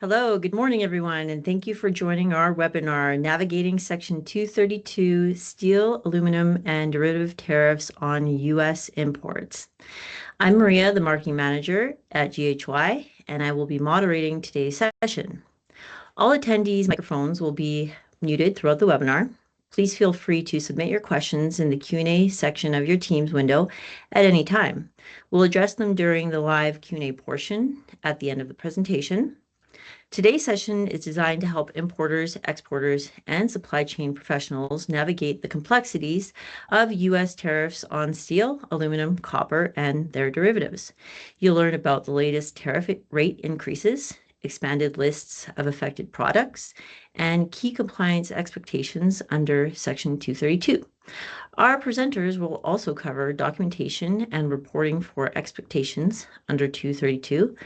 Hello, good morning, everyone, and thank you for joining our webinar, Navigating Section 232 Steel, Aluminum, and Derivative Tariffs on U.S. Imports. I'm Maria, the Marketing Manager at GHY, and I will be moderating today's session. All attendees' microphones will be muted throughout the webinar. Please feel free to submit your questions in the Q&A section of your Teams window at any time. We'll address them during the live Q&A portion at the end of the presentation. Today's session is designed to help importers, exporters, and supply chain professionals navigate the complexities of U.S. tariffs on steel, aluminum, copper, and their derivatives. You'll learn about the latest tariff rate increases, expanded lists of affected products, and key compliance expectations under Section 232. Our presenters will also cover documentation and reporting for expectations under 232,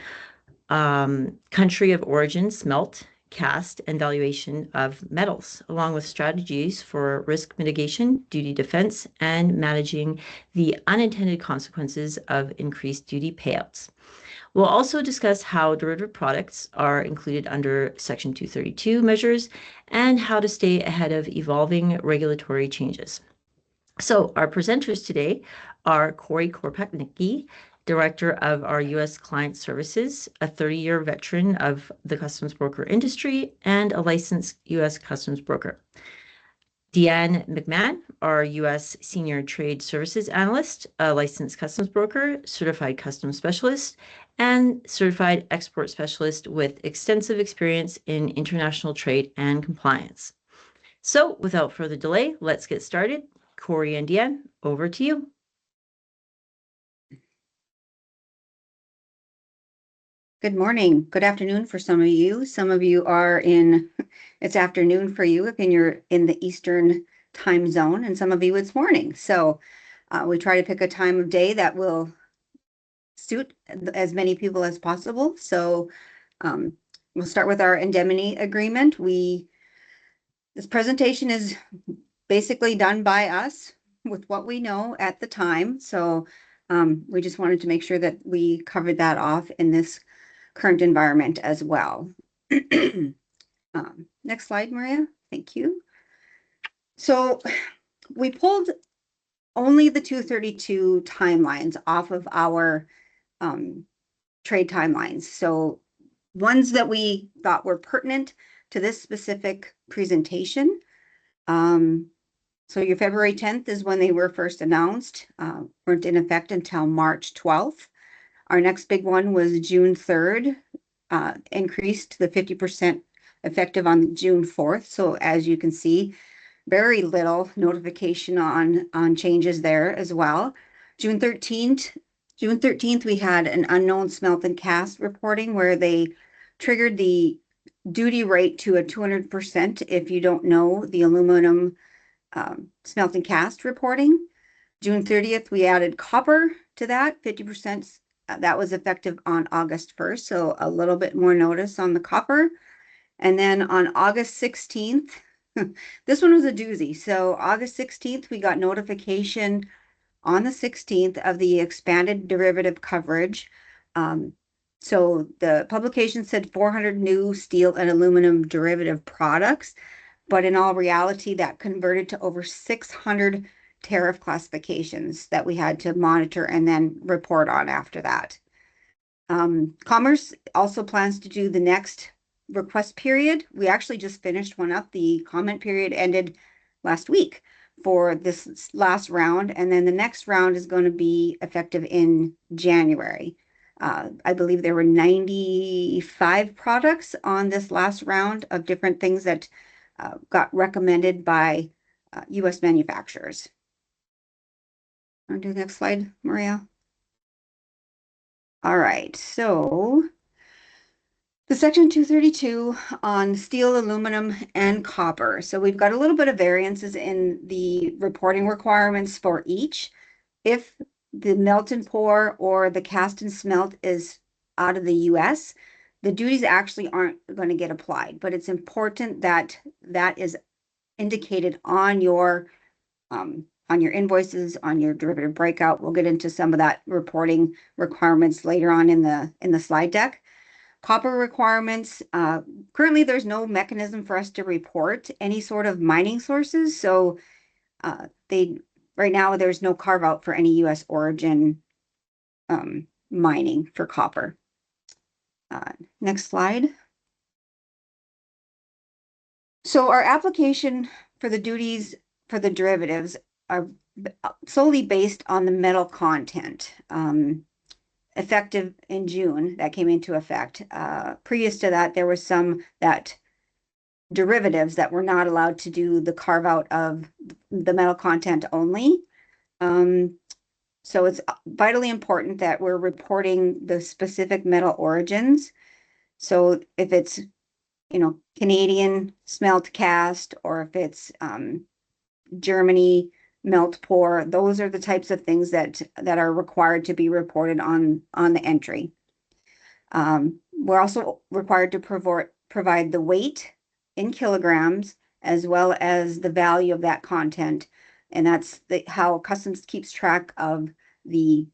country of origin, smelt, cast, and valuation of metals, along with strategies for risk mitigation, duty defense, and managing the unintended consequences of increased duty payouts. We'll also discuss how derivative products are included under Section 232 measures and how to stay ahead of evolving regulatory changes. So our presenters today are Corey Korpaknicki, Director of our U.S. Client Services, a 30-year veteran of the customs broker industry and a licensed U.S. customs broker. Deanne McMahon, our U.S. Senior Trade Services Analyst, a licensed customs broker, certified customs specialist, and certified export specialist with extensive experience in international trade and compliance. So without further delay, let's get started. Corey and Deanne, over to you. Good morning. Good afternoon for some of you. Some of you are it's afternoon for you if you're in the Eastern time zone, and some of you it's morning. So we try to pick a time of day that will suit as many people as possible. So we'll start with our indemnity agreement. This presentation is basically done by us with what we know at the time. So we just wanted to make sure that we covered that off in this current environment as well. Next slide, Maria. Thank you. So we pulled only the 232 timelines off of our trade timelines. So ones that we thought were pertinent to this specific presentation. So your February 10th is when they were first announced, weren't in effect until March 12th. Our next big one was June 3rd, increased to the 50% effective on June 4th. So as you can see, very little notification on changes there as well. June 13th, we had an unknown smelt and cast reporting where they triggered the duty rate to a 200% if you don't know the aluminum smelt and cast reporting. June 30th, we added copper to that, 50%. That was effective on August 1st, so a little bit more notice on the copper. And then on August 16th, this one was a doozy. So August 16th, we got notification on the 16th of the expanded derivative coverage. So the publication said 400 new steel and aluminum derivative products, but in all reality, that converted to over 600 tariff classifications that we had to monitor and then report on after that. Commerce also plans to do the next request period. We actually just finished one up. The comment period ended last week for this last round, and then the next round is going to be effective in January. I believe there were 95 products on this last round of different things that got recommended by U.S. manufacturers. Want to do the next slide, Maria? All right, so the Section 232 on steel, aluminum, and copper. So we've got a little bit of variances in the reporting requirements for each. If the melt and pour or the cast and smelt is out of the U.S., the duties actually aren't going to get applied, but it's important that that is indicated on your invoices, on your derivative breakout. We'll get into some of that reporting requirements later on in the slide deck. Copper requirements, currently there's no mechanism for us to report any sort of mining sources. So right now there's no carve out for any US origin mining for copper. Next slide. So our application for the duties for the derivatives are solely based on the metal content. Effective in June, that came into effect. Previous to that, there was some derivatives that were not allowed to do the carve out of the metal content only. So it's vitally important that we're reporting the specific metal origins. So if it's, Canadian smelt cast, or if it's Germany melt pour, those are the types of things that are required to be reported on the entry. We're also required to provide the weight in kilograms as well as the value of that content, and that's how customs keeps track of the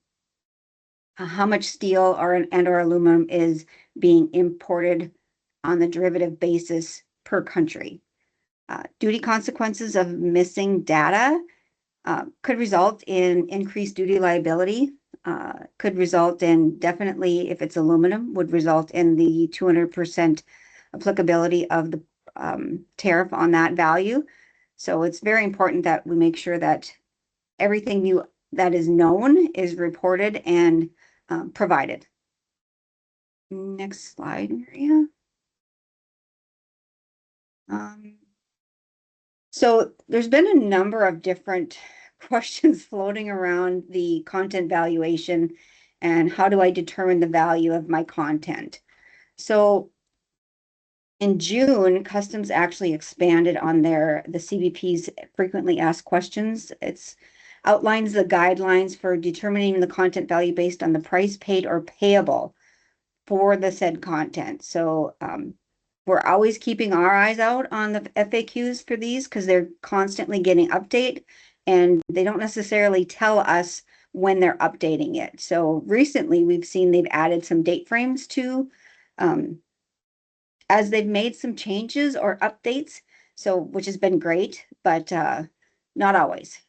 how much steel or aluminum is being imported on the derivative basis per country. Duty consequences of missing data could result in increased duty liability, could result in, definitely if it's aluminum, would result in the 200% applicability of the tariff on that value. So it's very important that we make sure that everything new that is known is reported and provided. Next slide, Maria. So there's been a number of different questions floating around the content valuation and how do I determine the value of my content. So in June, Customs actually expanded on the CBP's frequently asked questions. It's outlines the guidelines for determining the content value based on the price paid or payable for the said content. So we're always keeping our eyes out on the FAQs for these because they're constantly getting updated and they don't necessarily tell us when they're updating it. So recently we've seen they've added some date frames to as they've made some changes or updates, so which has been great, but not always.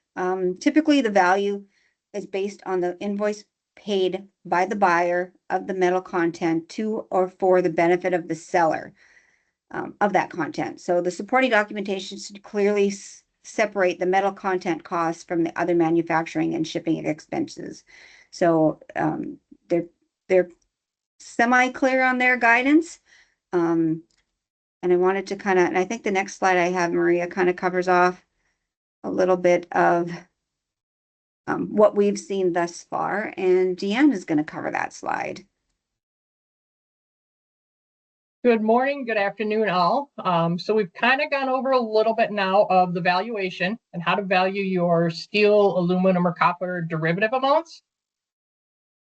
Typically the value is based on the invoice paid by the buyer of the metal content to or for the benefit of the seller of that content. So the supporting documentation should clearly separate the metal content costs from the other manufacturing and shipping expenses. So they're semi-clear on their guidance. And I wanted to and I think the next slide I have, Maria, kind of covers off a little bit of what we've seen thus far, and Deanne is going to cover that slide. Good morning, good afternoon, all. So we've kind of gone over a little bit now of the valuation and how to value your steel, aluminum, or copper derivative amounts.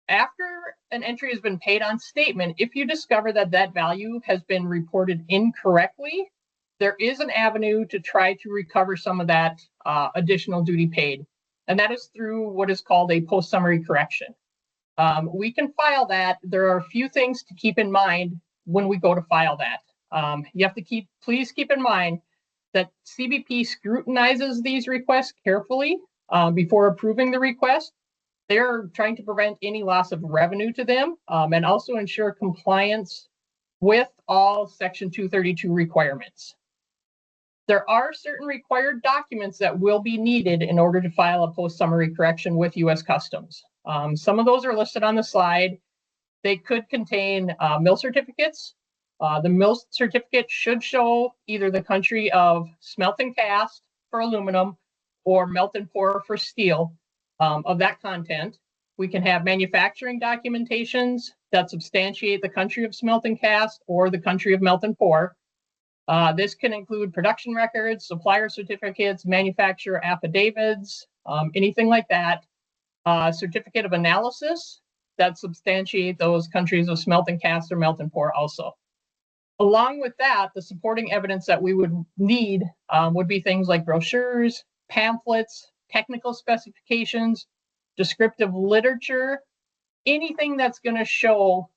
After an entry has been paid on statement, if you discover that that value has been reported incorrectly, there is an avenue to try to recover some of that additional duty paid, and that is through what is called a post-summary correction. We can file that. There are a few things to keep in mind when we go to file that. You have to please keep in mind that CBP scrutinizes these requests carefully before approving the request. They're trying to prevent any loss of revenue to them and also ensure compliance with all Section 232 requirements. There are certain required documents that will be needed in order to file a post-summary correction with U.S. Customs. Some of those are listed on the slide. They could contain mill certificates. The mill certificate should show either the country of smelt and cast for aluminum or melt and pour for steel of that content. We can have manufacturing documentations that substantiate the country of smelt and cast or the country of melt and pour. This can include production records, supplier certificates, manufacturer affidavits, anything like that. Certificate of analysis that substantiate those countries of smelt and cast or melt and pour also. Along with that, the supporting evidence that we would need would be things like brochures, pamphlets, technical specifications, descriptive literature, anything that's going to show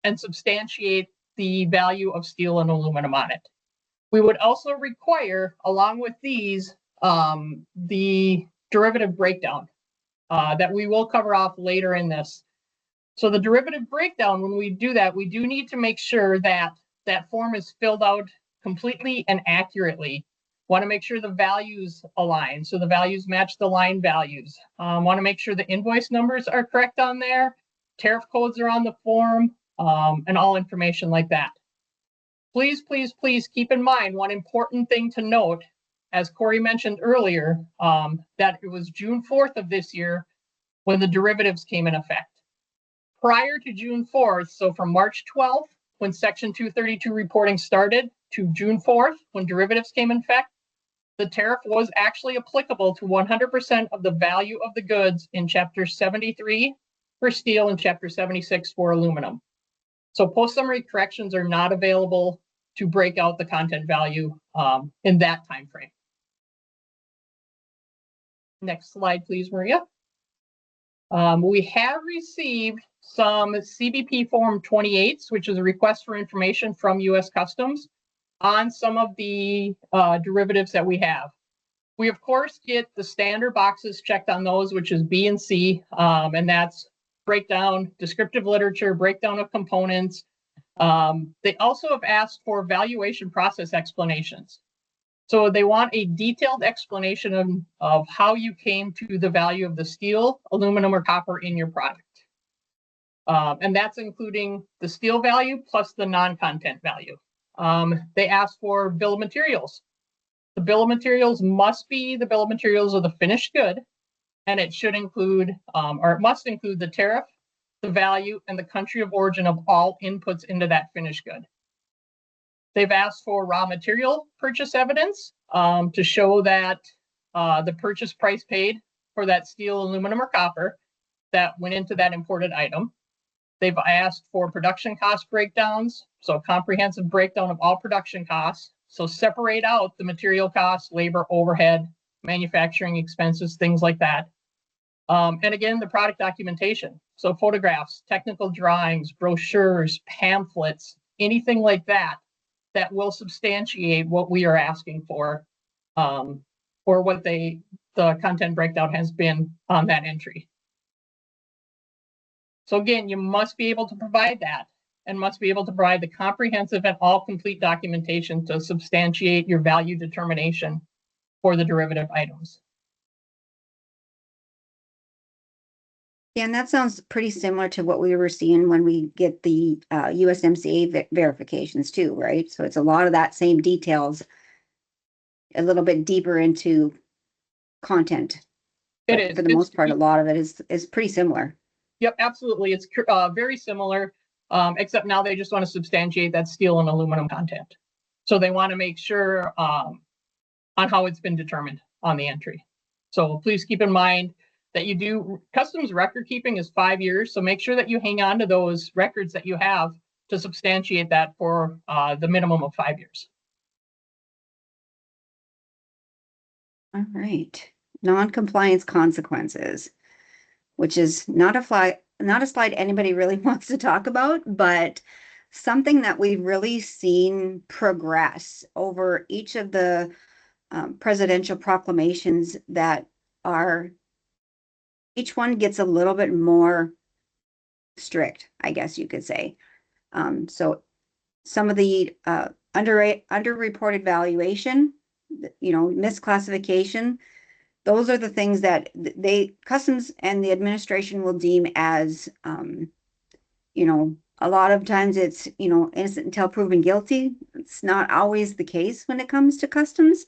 and substantiate the value of steel and aluminum on it. We would also require, along with these, the derivative breakdown that we will cover off later in this. So the derivative breakdown, when we do that, we do need to make sure that that form is filled out completely and accurately. Want to make sure the values align, so the values match the line values. Want to make sure the invoice numbers are correct on there, tariff codes are on the form, and all information like that. Please, please, please keep in mind one important thing to note, as Corey mentioned earlier, that it was June 4th of this year when the derivatives came in effect. Prior to June 4th, so from March 12th, when Section 232 reporting started, to June 4th, when derivatives came in effect, the tariff was actually applicable to 100% of the value of the goods in Chapter 73 for steel and Chapter 76 for aluminum. So post-summary corrections are not available to break out the content value in that time frame. Next slide, please, Maria. We have received some CBP Form 28s, which is a request for information from U.S. Customs on some of the derivatives that we have. We, of course, get the standard boxes checked on those, which is B and C, and that's breakdown, descriptive literature, breakdown of components. They also have asked for valuation process explanations. So they want a detailed explanation of how you came to the value of the steel, aluminum, or copper in your product. And that's including the steel value plus the non-content value. They ask for bill of materials. The bill of materials must be the bill of materials of the finished good, and it should include, or it must include the tariff, the value, and the country of origin of all inputs into that finished good. They've asked for raw material purchase evidence to show that the purchase price paid for that steel, aluminum, or copper that went into that imported item. They've asked for production cost breakdowns, so a comprehensive breakdown of all production costs. So separate out the material costs, labor, overhead, manufacturing expenses, things like that. And again, the product documentation. So photographs, technical drawings, brochures, pamphlets, anything like that, that will substantiate what we are asking for, or what the content breakdown has been on that entry. So again, you must be able to provide that, and must be able to provide the comprehensive and all complete documentation to substantiate your value determination for the derivative items. Yeah, and that sounds pretty similar to what we were seeing when we get the USMCA verifications too, right? So it's a lot of that same details, a little bit deeper into content. It but is. For the most part, a lot of it is pretty similar. Yep, absolutely. It's very similar, except now they just want to substantiate that steel and aluminum content. So they want to make sure on how it's been determined on the entry. So please keep in mind that you do, customs record keeping is 5 years. So make sure that you hang on to those records that you have to substantiate that for the minimum of 5 years. All right. Non-compliance consequences, which is not a slide anybody really wants to talk about, but something that we've really seen progress over each of the presidential proclamations that are, each one gets a little bit more strict, I guess you could say. So some of the underreported valuation, misclassification, those are the things that customs and the administration will deem as, a lot of times it's, innocent until proven guilty. It's not always the case when it comes to customs.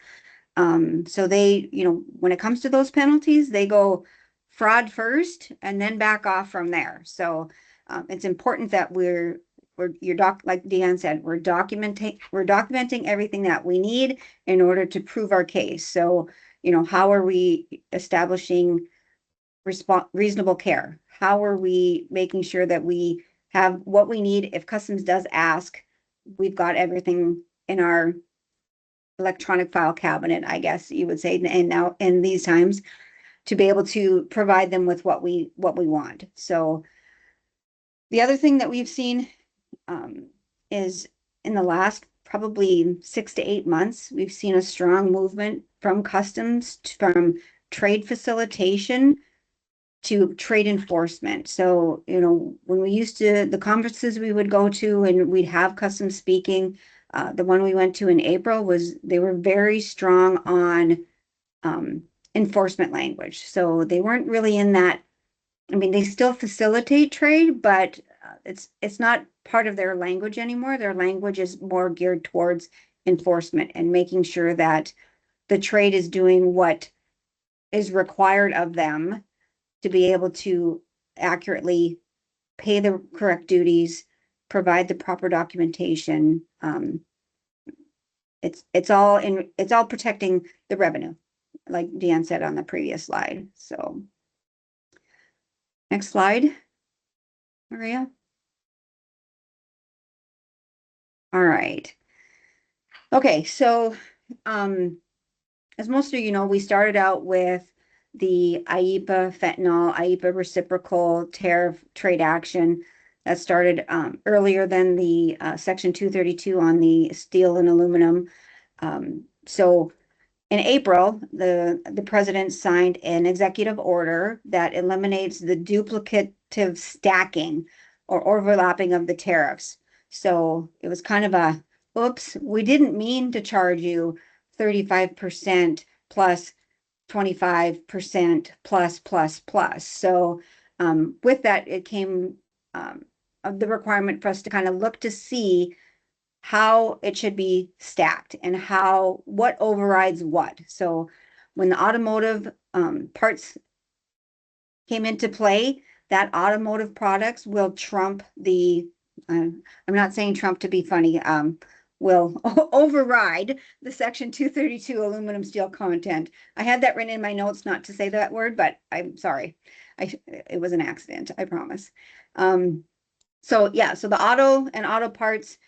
So they, when it comes to those penalties, they go fraud first and then back off from there. So it's important that like Deanne said, we're documenting everything that we need in order to prove our case. So, how are we establishing reasonable care? How are we making sure that we have what we need? If customs does ask, we've got everything in our electronic file cabinet, I guess you would say, and now in these times to be able to provide them with what we want. So the other thing that we've seen is in the last probably 6 to 8 months, we've seen a strong movement from customs, from trade facilitation to trade enforcement. So, when we used to, the conferences we would go to and we'd have customs speaking, the one we went to in April they were very strong on enforcement language. So they weren't really in that. I mean, they still facilitate trade, but it's not part of their language anymore. Their language is more geared towards enforcement and making sure that the trade is doing what is required of them to be able to accurately pay the correct duties, provide the proper documentation. It's all protecting the revenue, like Deanne said on the previous slide. So next slide, Maria. All right. Okay, so as most of you know, we started out with the IEEPA fentanyl, IEEPA reciprocal tariff trade action that started earlier than the Section 232 on the steel and aluminum. So in April, the president signed an executive order that eliminates the duplicative stacking or overlapping of the tariffs. So it was kind of a, oops, we didn't mean to charge you 35% plus 25% plus. So with that, it came the requirement for us to kind of look to see how it should be stacked and what overrides what. So when the automotive parts came into play, that automotive products will trump I'm not saying trump to be funny, will override the Section 232 aluminum steel content. I had that written in my notes not to say that word, but I'm sorry. It was an accident, I promise. So the auto parts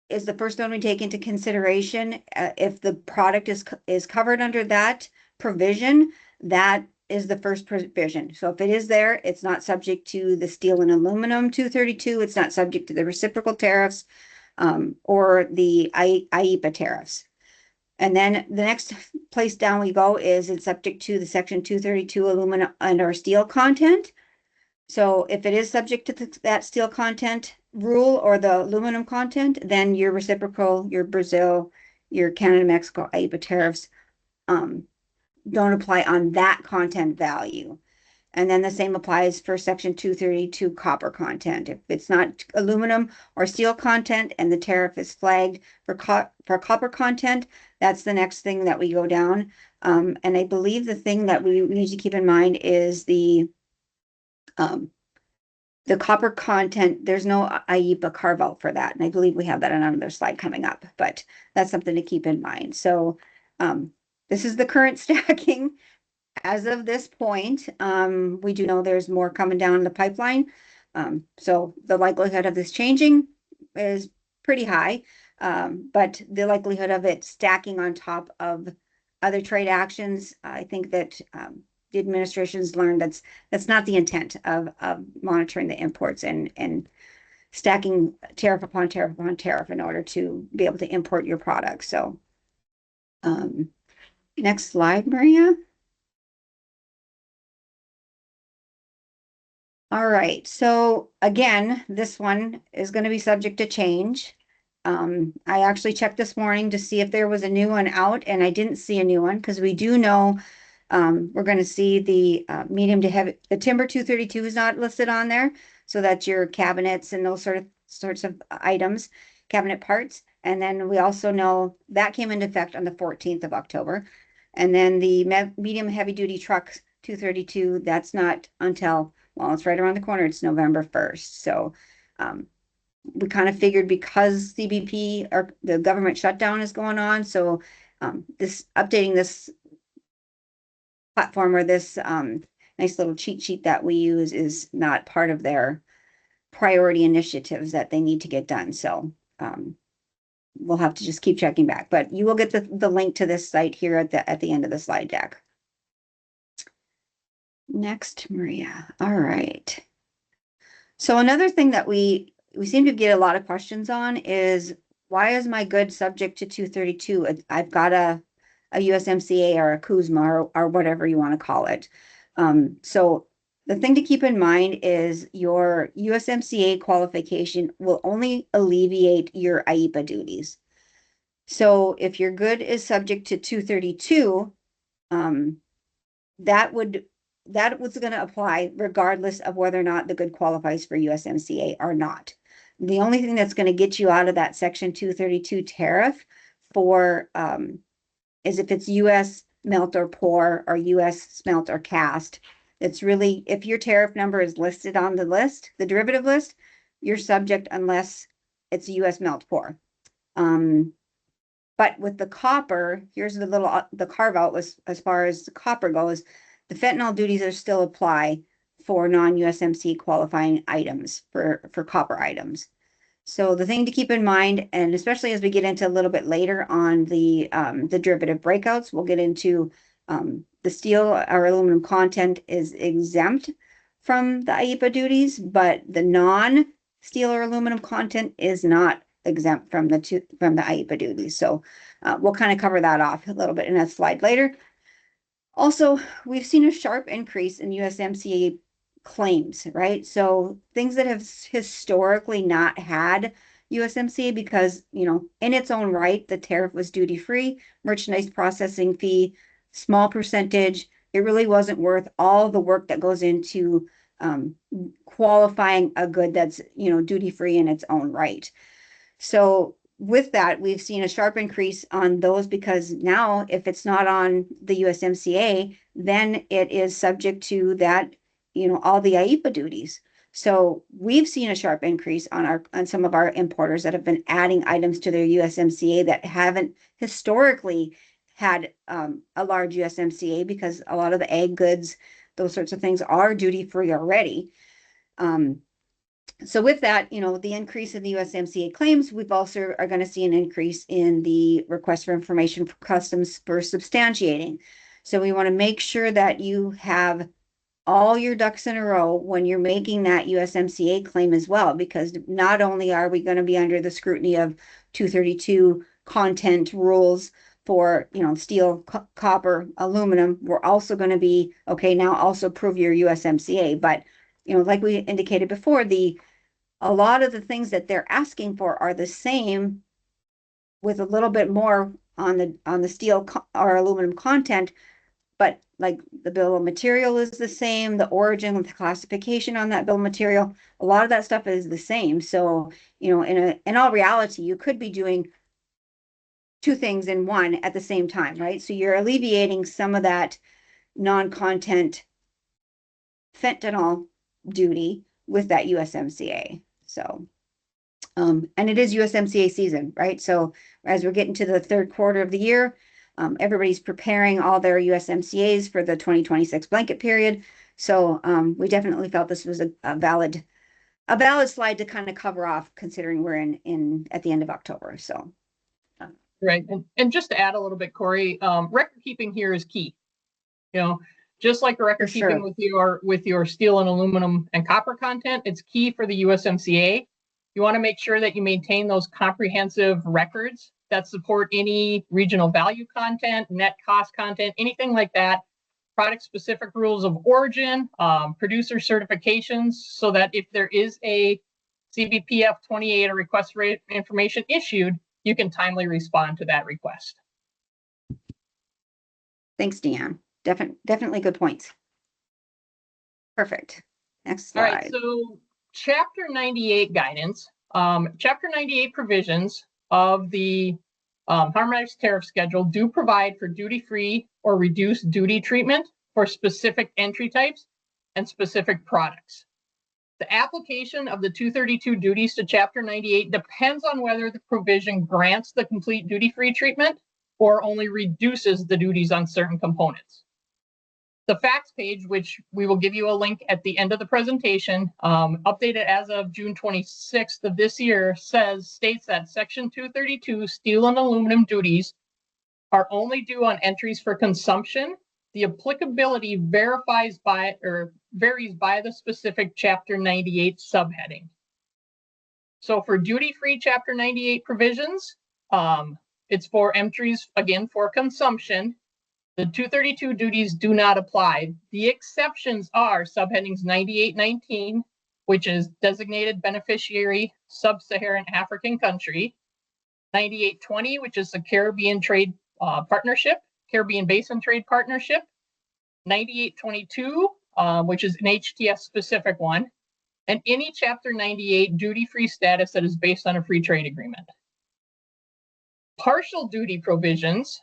is the first one we take into consideration. If the product is covered under that provision, that is the first provision. So if it is there, it's not subject to the steel and aluminum 232. It's not subject to the reciprocal tariffs or the IEEPA tariffs. And then the next place down we go is it's subject to the Section 232 aluminum and or steel content. So if it is subject to that steel content rule or the aluminum content, then your reciprocal, your Brazil, your Canada, Mexico, IEEPA tariffs don't apply on that content value. And then the same applies for Section 232 copper content. If it's not aluminum or steel content and the tariff is flagged for copper content, that's the next thing that we go down. And I believe the thing that we need to keep in mind is the copper content. There's no IEEPA carve out for that. And I believe we have that on another slide coming up, but that's something to keep in mind. So this is the current stacking. As of this point, we do know there's more coming down the pipeline. So the likelihood of this changing is pretty high, but the likelihood of it stacking on top of other trade actions, I think that the administration's learned that's not the intent of monitoring the imports and stacking tariff upon tariff upon tariff in order to be able to import your product. So next slide, Maria. All right, so again, this one is going to be subject to change. I actually checked this morning to see if there was a new one out, and I didn't see a new one because we do know we're going to see the medium to heavy. The timber 232 is not listed on there, so that's your cabinets and those sorts of items, cabinet parts. And then we also know that came into effect on the 14th of October. And then the medium heavy duty trucks 232, that's not until, well, it's right around the corner. It's November 1st. So we kind of figured because CBP or the government shutdown is going on, so updating this platform or this nice little cheat sheet that we use is not part of their priority initiatives that they need to get done. So we'll have to just keep checking back, but you will get the link to this site here at the end of the slide deck. Next, Maria. All right. So another thing that we we seem to get a lot of questions on is, why is my good subject to 232? I've got a USMCA or a CUSMA or whatever you want to call it. So the thing to keep in mind is your USMCA qualification will only alleviate your IEPA duties. So if your good is subject to 232, that was going to apply regardless of whether or not the good qualifies for USMCA or not. The only thing that's going to get you out of that Section 232 tariff for is if it's US melt or pour or US smelt or cast. It's really, if your tariff number is listed on the list, the derivative list, you're subject unless it's US melt pour. But with the copper, here's the little the carve out was as far as the copper goes, the fentanyl duties are still apply for non-USMC qualifying items for copper items. So the thing to keep in mind, and especially as we get into a little bit later on the derivative breakouts, we'll get into the steel or aluminum content is exempt from the IEPA duties, but the non-steel or aluminum content is not exempt from the IEPA duties. So we'll kind of cover that off a little bit in a slide later. Also, we've seen a sharp increase in USMCA claims, right? So things that have historically not had USMCA because, in its own right, the tariff was duty-free, merchandise processing fee, small percentage. It really wasn't worth all the work that goes into qualifying a good that's, duty-free in its own right. So with that, we've seen a sharp increase on those because now if it's not on the USMCA, then it is subject to that, all the IEPA duties. So we've seen a sharp increase on some of our importers that have been adding items to their USMCA that haven't historically had a large USMCA because a lot of the ag goods, those sorts of things are duty free already. So with that, the increase in the USMCA claims, we've also are going to see an increase in the request for information for customs for substantiating. So we want to make sure that you have all your ducks in a row when you're making that USMCA claim as well, because not only are we going to be under the scrutiny of 232 content rules for, steel, copper, aluminum, we're also going to be, okay, now also prove your USMCA. But, like we indicated before, a lot of the things that they're asking for are the same with a little bit more on the steel or aluminum content, but like the bill of material is the same, the origin of the classification on that bill of material, a lot of that stuff is the same. So, in all reality, you could be doing two things in one at the same time, right? So you're alleviating some of that non-content fentanyl duty with that USMCA. So, and it is USMCA season, right? So as we're getting to the third quarter of the year, everybody's preparing all their USMCAs for the 2026 blanket period. So we definitely felt this was a valid slide to kind of cover off, considering we're in at the end of October. So. Right. And just to add a little bit, Corey, record keeping here is key. Just like the record keeping with your steel and aluminum and copper content, it's key for the USMCA. You want to make sure that you maintain those comprehensive records that support any regional value content, net cost content, anything like that, product specific rules of origin, producer certifications, so that if there is a CBPF 28 or request for information issued, you can timely respond to that request. Thanks, Deanne. Definitely good points. Perfect. Next slide. All right, so Chapter 98 guidance. Chapter 98 provisions of the harmonized tariff schedule do provide for duty-free or reduced duty treatment for specific entry types and specific products. The application of the 232 duties to Chapter 98 depends on whether the provision grants the complete duty-free treatment or only reduces the duties on certain components. The facts page, which we will give you a link at the end of the presentation, updated as of June 26th of this year, states that Section 232 steel and aluminum duties are only due on entries for consumption. The applicability varies by the specific Chapter 98 subheading. So for duty-free Chapter 98 provisions, it's for entries, again, for consumption. The 232 duties do not apply. The exceptions are subheadings 9819, which is designated beneficiary sub-Saharan African country, 9820, which is the Caribbean Trade Partnership, Caribbean Basin Trade Partnership, 9822, which is an HTS specific one, and any Chapter 98 duty-free status that is based on a free trade agreement. Partial duty provisions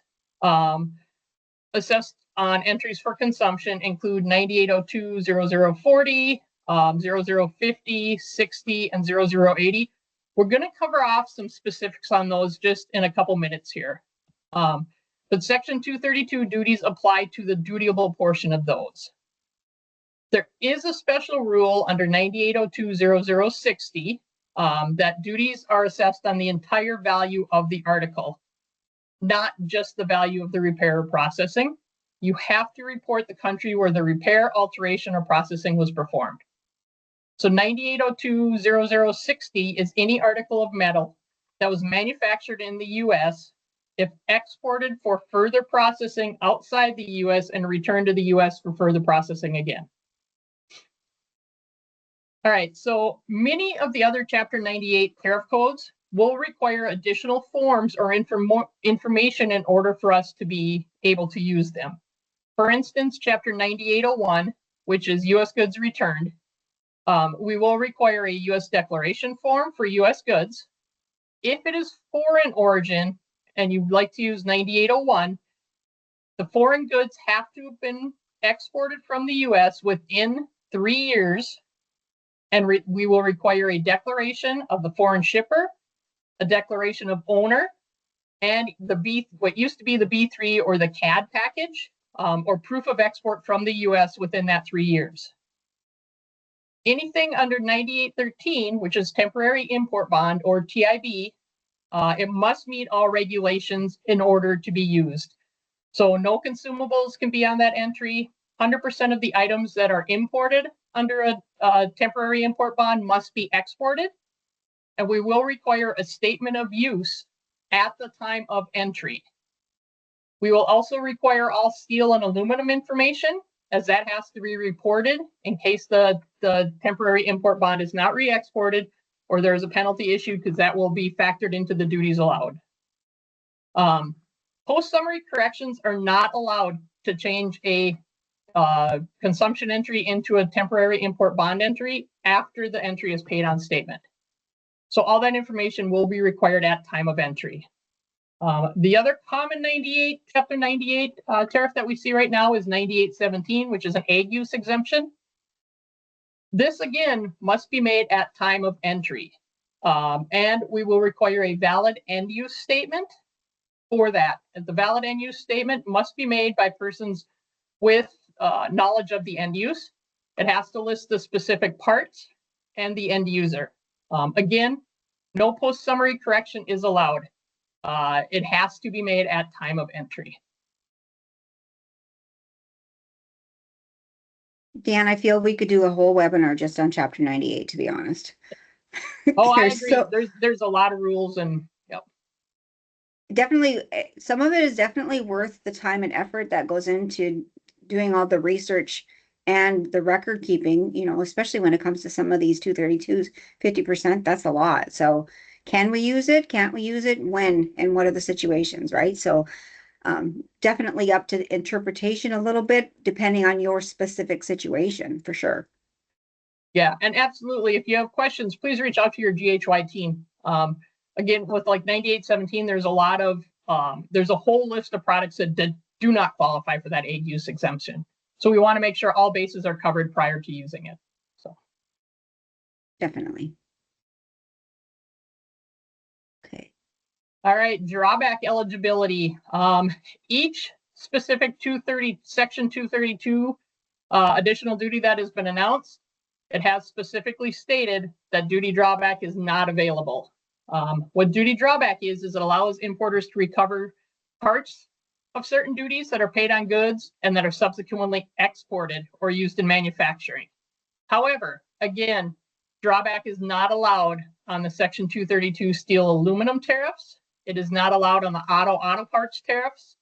assessed on entries for consumption include 9802, 0040, 0050, 60, and 0080. We're going to cover off some specifics on those just in a couple minutes here. But Section 232 duties apply to the dutiable portion of those. There is a special rule under 9802, 0060 that duties are assessed on the entire value of the article, not just the value of the repair or processing. You have to report the country where the repair, alteration, or processing was performed. So 9802, 0060 is any article of metal that was manufactured in the US if exported for further processing outside the US and returned to the US for further processing again. All right, so many of the other Chapter 98 tariff codes will require additional forms or information in order for us to be able to use them. For instance, Chapter 9801, which is US goods returned, we will require a US declaration form for US goods. If it is foreign origin and you'd like to use 9801, the foreign goods have to have been exported from the US within 3 years, and we will require a declaration of the foreign shipper, a declaration of owner, and what used to be the B3 or the CAD package, or proof of export from the US within that 3 years. Anything under 9813, which is temporary import bond or TIB, it must meet all regulations in order to be used. So no consumables can be on that entry. 100% of the items that are imported under a temporary import bond must be exported. And we will require a statement of use at the time of entry. We will also require all steel and aluminum information, as that has to be reported in case the temporary import bond is not re-exported or there's a penalty issued, because that will be factored into the duties allowed. Post-summary corrections are not allowed to change a consumption entry into a temporary import bond entry after the entry is paid on statement. So all that information will be required at time of entry. The other common Chapter 98 tariff that we see right now is 9817, which is an ag use exemption. This, again, must be made at time of entry. And we will require a valid end use statement for that. The valid end use statement must be made by persons with knowledge of the end use. It has to list the specific parts and the end user. Again, no post-summary correction is allowed. It has to be made at time of entry. Dan, I feel we could do a whole webinar just on Chapter 98, to be honest. Oh, I agree. There's a lot of rules, and yep. Definitely, some of it is definitely worth the time and effort that goes into doing all the research and the record keeping, you know, especially when it comes to some of these 232s, 50%, that's a lot. So can we use it? Can't we use it? When and what are the situations, right? So definitely up to interpretation a little bit, depending on your specific situation, for sure. Yeah, and absolutely. If you have questions, please reach out to your GHY team. Again, with like 9817, there's a lot of, there's a whole list of products that do not qualify for that ag use exemption. So we want to make sure all bases are covered prior to using it. So definitely. Okay. All right, drawback eligibility. Each specific Section 232 additional duty that has been announced, it has specifically stated that duty drawback is not available. What duty drawback is it allows importers to recover parts of certain duties that are paid on goods and that are subsequently exported or used in manufacturing. However, again, Drawback is not allowed on the Section 232 steel aluminum tariffs. It is not allowed on the auto parts tariffs.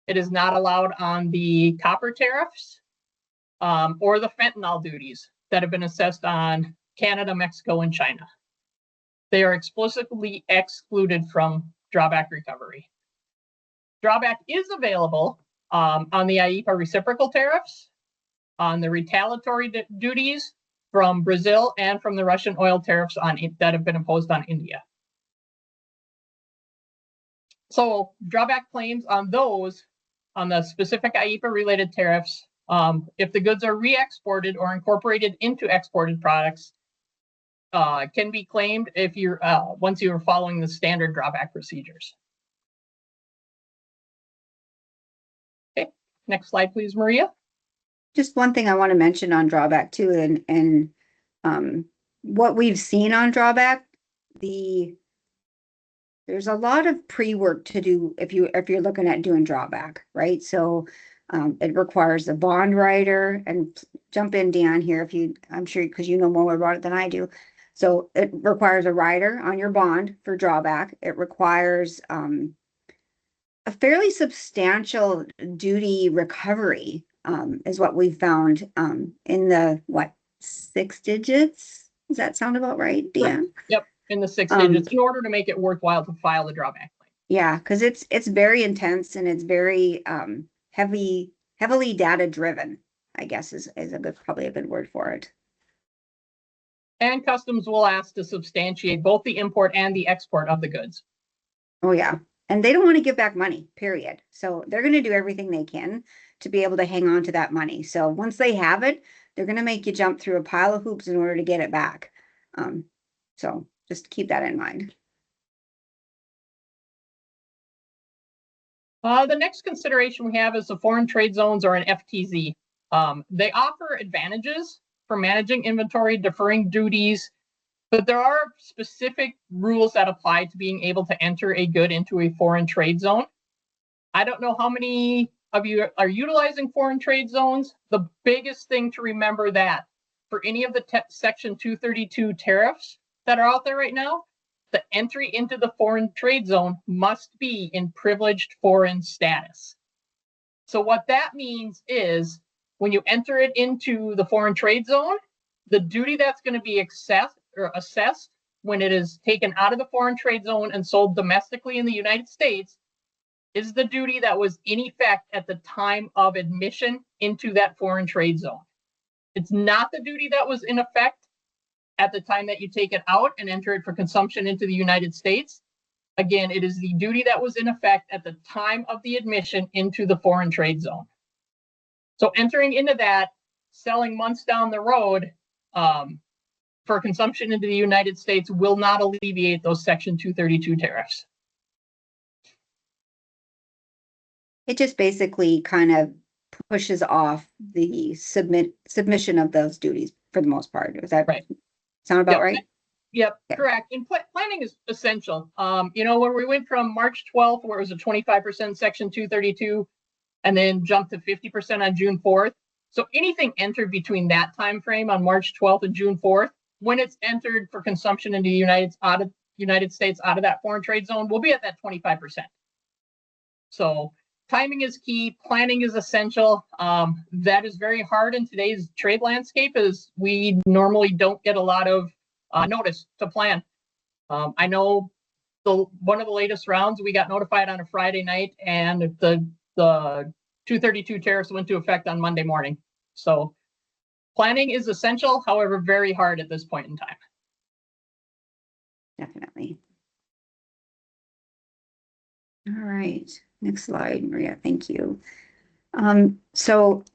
It is not allowed on the copper tariffs or the fentanyl duties that have been assessed on Canada, Mexico, and China. They are explicitly excluded from drawback recovery. Drawback is available on the IEEPA reciprocal tariffs, on the retaliatory duties from Brazil, and from the Russian oil tariffs that have been imposed on India. So drawback claims on those, on the specific IEEPA related tariffs, if the goods are re-exported or incorporated into exported products, can be claimed if you're once you are following the standard drawback procedures. Okay, next slide, please, Maria. Just one thing I want to mention on drawback too, and what we've seen on drawback, there's a lot of pre-work to do if you're looking at doing drawback, right? So it requires a bond writer, and jump in, Dan, here I'm sure because you know more about it than I do. So it requires a rider on your bond for drawback. It requires a fairly substantial duty recovery, is what we found in the 6 digits. Does that sound about right, Dan? Yep, in the 6 digits, in order to make it worthwhile to file the drawback claim. Yeah, because it's very intense, and it's very heavily data driven, I guess is probably a good word for it. And customs will ask to substantiate both the import and the export of the goods. Oh yeah, and they don't want to give back money, period. So they're going to do everything they can to be able to hang on to that money. So once they have it, they're going to make you jump through a pile of hoops in order to get it back. So just keep that in mind. The next consideration we have is the foreign trade zones, or an FTZ. They offer advantages for managing inventory, deferring duties, but there are specific rules that apply to being able to enter a good into a foreign trade zone. I don't know how many of you are utilizing foreign trade zones. The biggest thing to remember that for any of the Section 232 tariffs that are out there right now, the entry into the foreign trade zone must be in privileged foreign status. So what that means is when you enter it into the foreign trade zone, the duty that's going to be assessed when it is taken out of the foreign trade zone and sold domestically in the United States is the duty that was in effect at the time of admission into that foreign trade zone. It's not the duty that was in effect at the time that you take it out and enter it for consumption into the United States. Again, it is the duty that was in effect at the time of the admission into the foreign trade zone. So entering into that, selling months down the road for consumption into the United States will not alleviate those Section 232 tariffs. It just basically kind of pushes off the submission of those duties for the most part. Is that right? Sound about right? Yep, correct. And planning is essential. When we went from March 12th, where it was a 25% Section 232, and then jumped to 50% on June 4th. So anything entered between that time frame on March 12th and June 4th, when it's entered for consumption in the United States out of that foreign trade zone, will be at that 25%. So timing is key. Planning is essential. That is very hard in today's trade landscape, as we normally don't get a lot of notice to plan. I know one of the latest rounds, we got notified on a Friday night, and the 232 tariffs went into effect on Monday morning. So planning is essential, however, very hard at this point in time. Definitely. All right, next slide, Maria. Thank you. So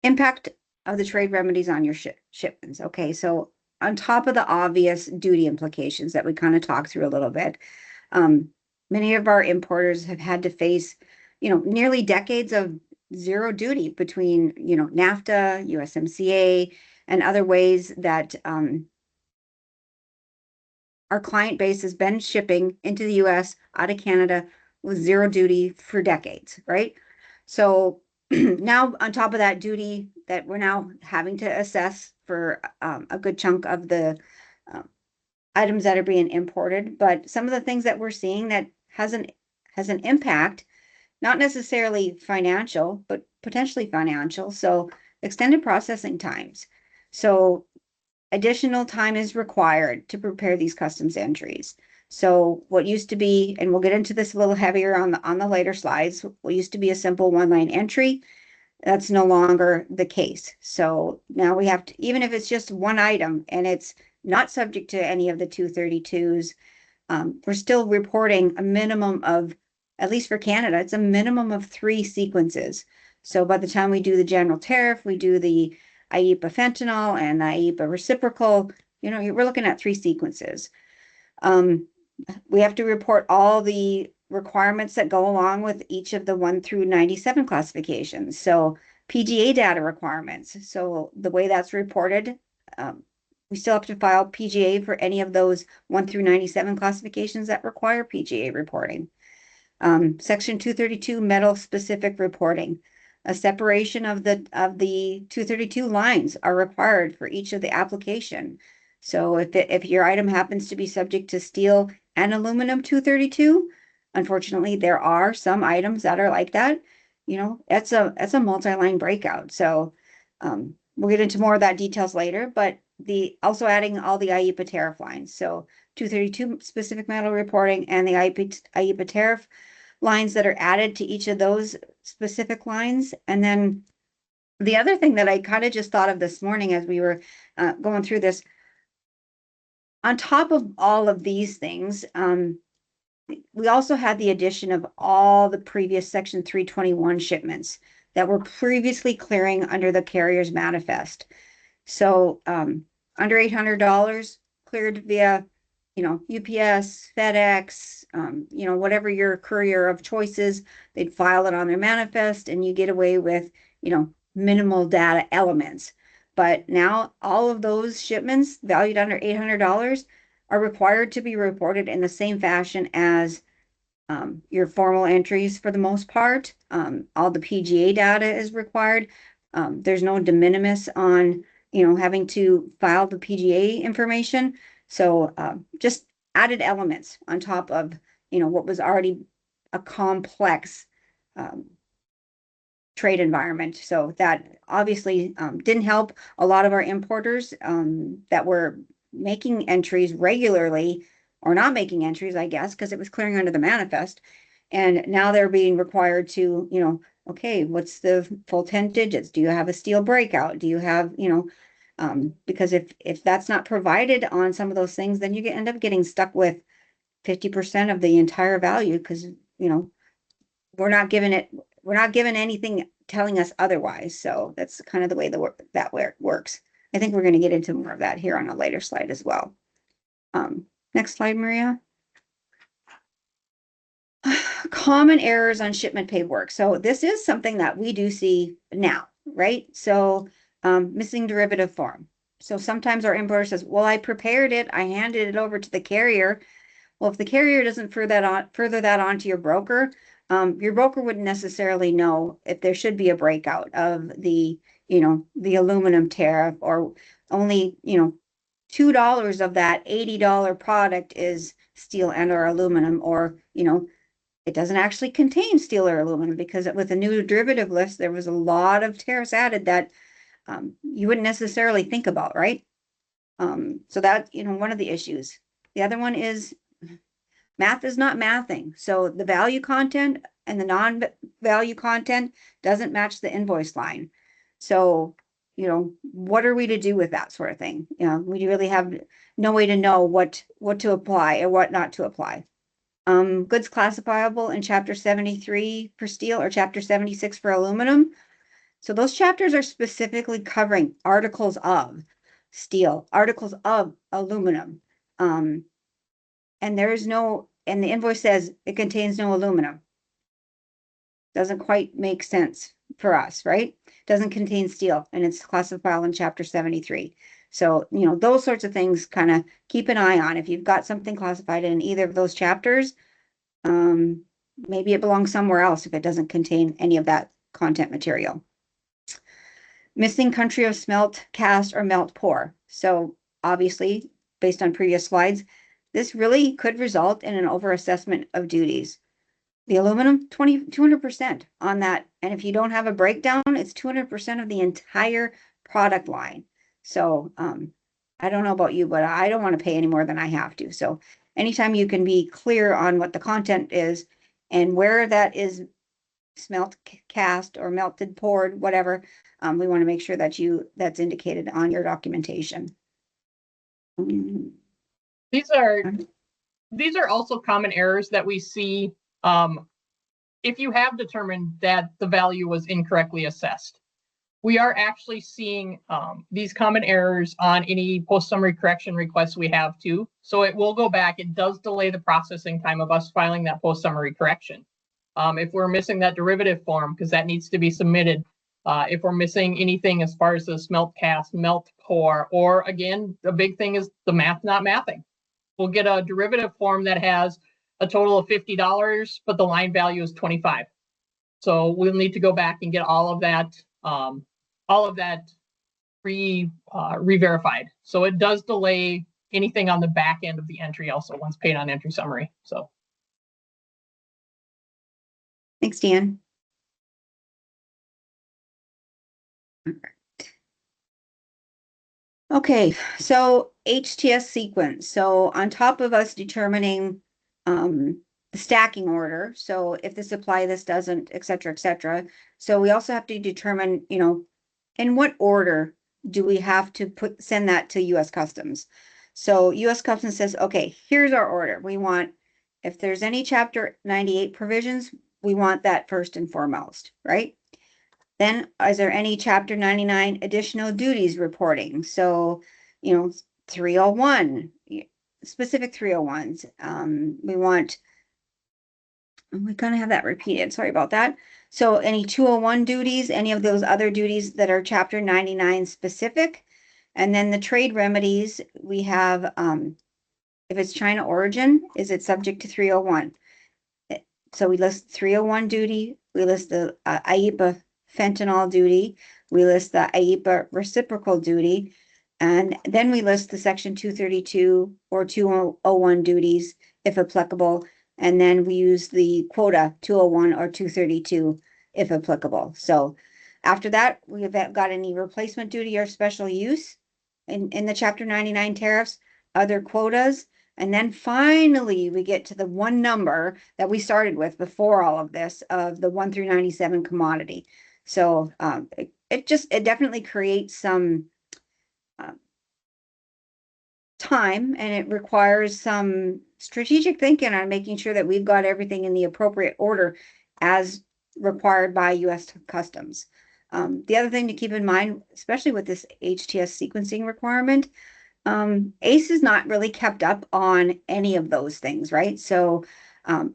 impact of the trade remedies on your shipments. Okay, so on top of the obvious duty implications that we kind of talked through a little bit, many of our importers have had to face, nearly decades of zero duty between, NAFTA, USMCA, and other ways that our client base has been shipping into the US out of Canada with zero duty for decades, right? So Now, on top of that duty that we're now having to assess for a good chunk of the items that are being imported, but some of the things that we're seeing that has an impact, not necessarily financial, but potentially financial. So extended processing times. So additional time is required to prepare these customs entries. So what used to be, and we'll get into this a little heavier on the later slides, what used to be a simple one-line entry, that's no longer the case. So now we have to, even if it's just one item and it's not subject to any of the 232s, we're still reporting a minimum of, at least for Canada, it's a minimum of 3 sequences. So by the time we do the general tariff, we do the IEEPA fentanyl and the IEEPA reciprocal, we're looking at 3 sequences. We have to report all the requirements that go along with each of the 1 through 97 classifications. So PGA data requirements. So the way that's reported, we still have to file PGA for any of those 1 through 97 classifications that require PGA reporting. Section 232 metal specific reporting. A separation of the 232 lines are required for each of the application. So if your item happens to be subject to steel and aluminum 232, unfortunately, there are some items that are like that. It's a multi-line breakout. So we'll get into more of that details later, but also adding all the IEEPA tariff lines. So 232 specific metal reporting and the IEEPA tariff lines that are added to each of those specific lines. And then the other thing that I kind of just thought of this morning as we were going through this, on top of all of these things, we also had the addition of all the previous Section 321 shipments that were previously clearing under the carrier's manifest. So under $800 cleared via, UPS, FedEx, whatever your courier of choice is, they'd file it on their manifest and you get away with, minimal data elements. But now all of those shipments valued under $800 are required to be reported in the same fashion as your formal entries for the most part. All the PGA data is required. There's no de minimis on, having to file the PGA information. So just added elements on top of, what was already a complex trade environment. So that obviously didn't help a lot of our importers that were making entries regularly or not making entries, I guess, because it was clearing under the manifest. And now they're being required to, okay, what's the full 10 digits? Do you have a steel breakout? Do you have, because if that's not provided on some of those things, then you end up getting stuck with 50% of the entire value because, we're not given anything telling us otherwise. So that's kind of the way that works. I think we're going to get into more of that here on a later slide as well. Next slide, Maria. Common errors on shipment paperwork. So this is something that we do see now, right? So missing derivative form. So sometimes our importer says, well, I prepared it, I handed it over to the carrier. Well, if the carrier doesn't further that on to your broker wouldn't necessarily know if there should be a breakout of the aluminum tariff, or only, $2 of that $80 product is steel and or aluminum, or, it doesn't actually contain steel or aluminum, because with the new derivative list, there was a lot of tariffs added that you wouldn't necessarily think about, right? So that, one of the issues. The other one is math is not mathing. So the value content and the non-value content doesn't match the invoice line. So, what are we to do with that sort of thing? We really have no way to know what to apply or what not to apply. Goods classifiable in Chapter 73 for steel or Chapter 76 for aluminum. So those chapters are specifically covering articles of steel, articles of aluminum. And and the invoice says it contains no aluminum. Doesn't quite make sense for us, right? Doesn't contain steel, and it's classifiable in Chapter 73. So, those sorts of things kind of keep an eye on. If you've got something classified in either of those chapters, maybe it belongs somewhere else if it doesn't contain any of that content material. Missing country of smelt, cast, or melt pour. So obviously, based on previous slides, this really could result in an overassessment of duties. The aluminum, 200% on that. And if you don't have a breakdown, it's 200% of the entire product line. So I don't know about you, but I don't want to pay any more than I have to. So anytime you can be clear on what the content is and where that is smelt, cast, or melted, poured, whatever, we want to make sure that that's indicated on your documentation. These are also common errors that we see if you have determined that the value was incorrectly assessed. We are actually seeing these common errors on any post-summary correction requests we have too. So it will go back. It does delay the processing time of us filing that post-summary correction. If we're missing that derivative form, because that needs to be submitted, if we're missing anything as far as the smelt, cast, melt, pour, or again, the big thing is the math not mathing. We'll get a derivative form that has a total of $50, but the line value is 25. So we'll need to go back and get all of that re-verified. So it does delay anything on the back end of the entry also once paid on entry summary. So thanks, Dan. All right. Okay, so HTS sequence. So on top of us determining the stacking order, so if this apply, this doesn't, et cetera, et cetera. So we also have to determine, in what order do we have to send that to US Customs? So US Customs says, okay, here's our order. We want, if there's any Chapter 98 provisions, we want that first and foremost, right? Then, is there any Chapter 99 additional duties reporting? So, 301, specific 301s. We kind of have that repeated. Sorry about that. So any 201 duties, any of those other duties that are Chapter 99 specific. And then the trade remedies, we have, if it's China origin, is it subject to 301? So we list 301 duty, we list the IEEPA fentanyl duty, we list the IEEPA reciprocal duty, and then we list the Section 232 or 201 duties, if applicable, and then we use the quota 201 or 232, if applicable. So after that, we have got any replacement duty or special use in the Chapter 99 tariffs, other quotas, and then finally, we get to the one number that we started with before all of this, of the 1 through 97 commodity. So it definitely creates some time, and it requires some strategic thinking on making sure that we've got everything in the appropriate order as required by US Customs. The other thing to keep in mind, especially with this HTS sequencing requirement, ACE is not really kept up on any of those things, right? So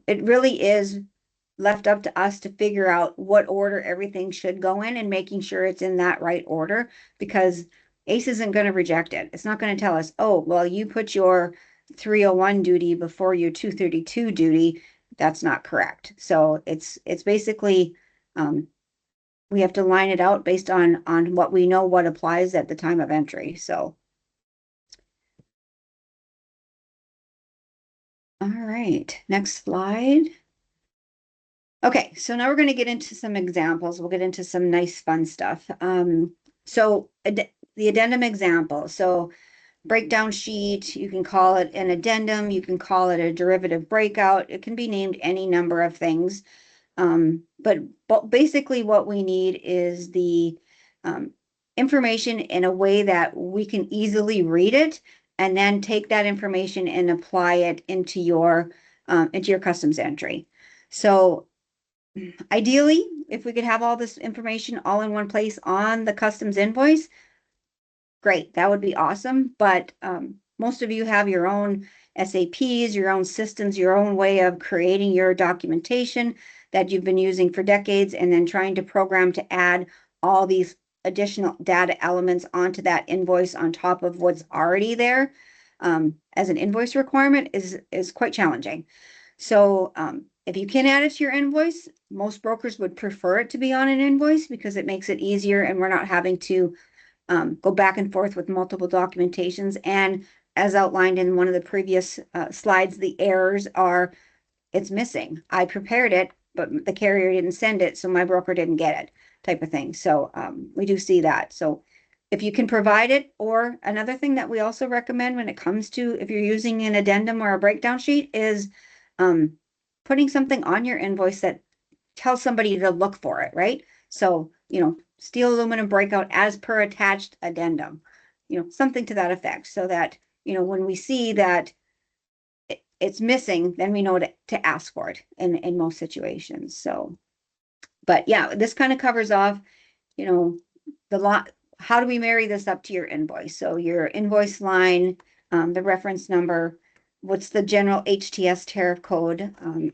it really is left up to us to figure out what order everything should go in and making sure it's in that right order, because ACE isn't going to reject it. It's not going to tell us, oh, well, you put your 301 duty before your 232 duty. That's not correct. So it's basically, we have to line it out based on what we know what applies at the time of entry. So. All right, next slide. Okay, so now we're going to get into some examples. We'll get into some nice fun stuff. So the addendum example. So breakdown sheet, you can call it an addendum, you can call it a derivative breakout. It can be named any number of things. But basically what we need is the information in a way that we can easily read it, and then take that information and apply it into your customs entry. So ideally, if we could have all this information all in one place on the customs invoice, great, that would be awesome. But most of you have your own SAPs, your own systems, your own way of creating your documentation that you've been using for decades, and then trying to program to add all these additional data elements onto that invoice on top of what's already there as an invoice requirement is quite challenging. So If you can add it to your invoice, most brokers would prefer it to be on an invoice because it makes it easier and we're not having to go back and forth with multiple documentations. And as outlined in one of the previous slides, the errors are, it's missing. I prepared it, but the carrier didn't send it, so my broker didn't get it, type of thing. So we do see that. So if you can provide it, or another thing that we also recommend when it comes to if you're using an addendum or a breakdown sheet is putting something on your invoice that tells somebody to look for it, right? So, steel aluminum breakout as per attached addendum, something to that effect, so that, when we see that it's missing, then we know to ask for it in most situations. So, but yeah, this kind of covers off, the lot. How do we marry this up to your invoice? So your invoice line, the reference number, what's the general HTS tariff code?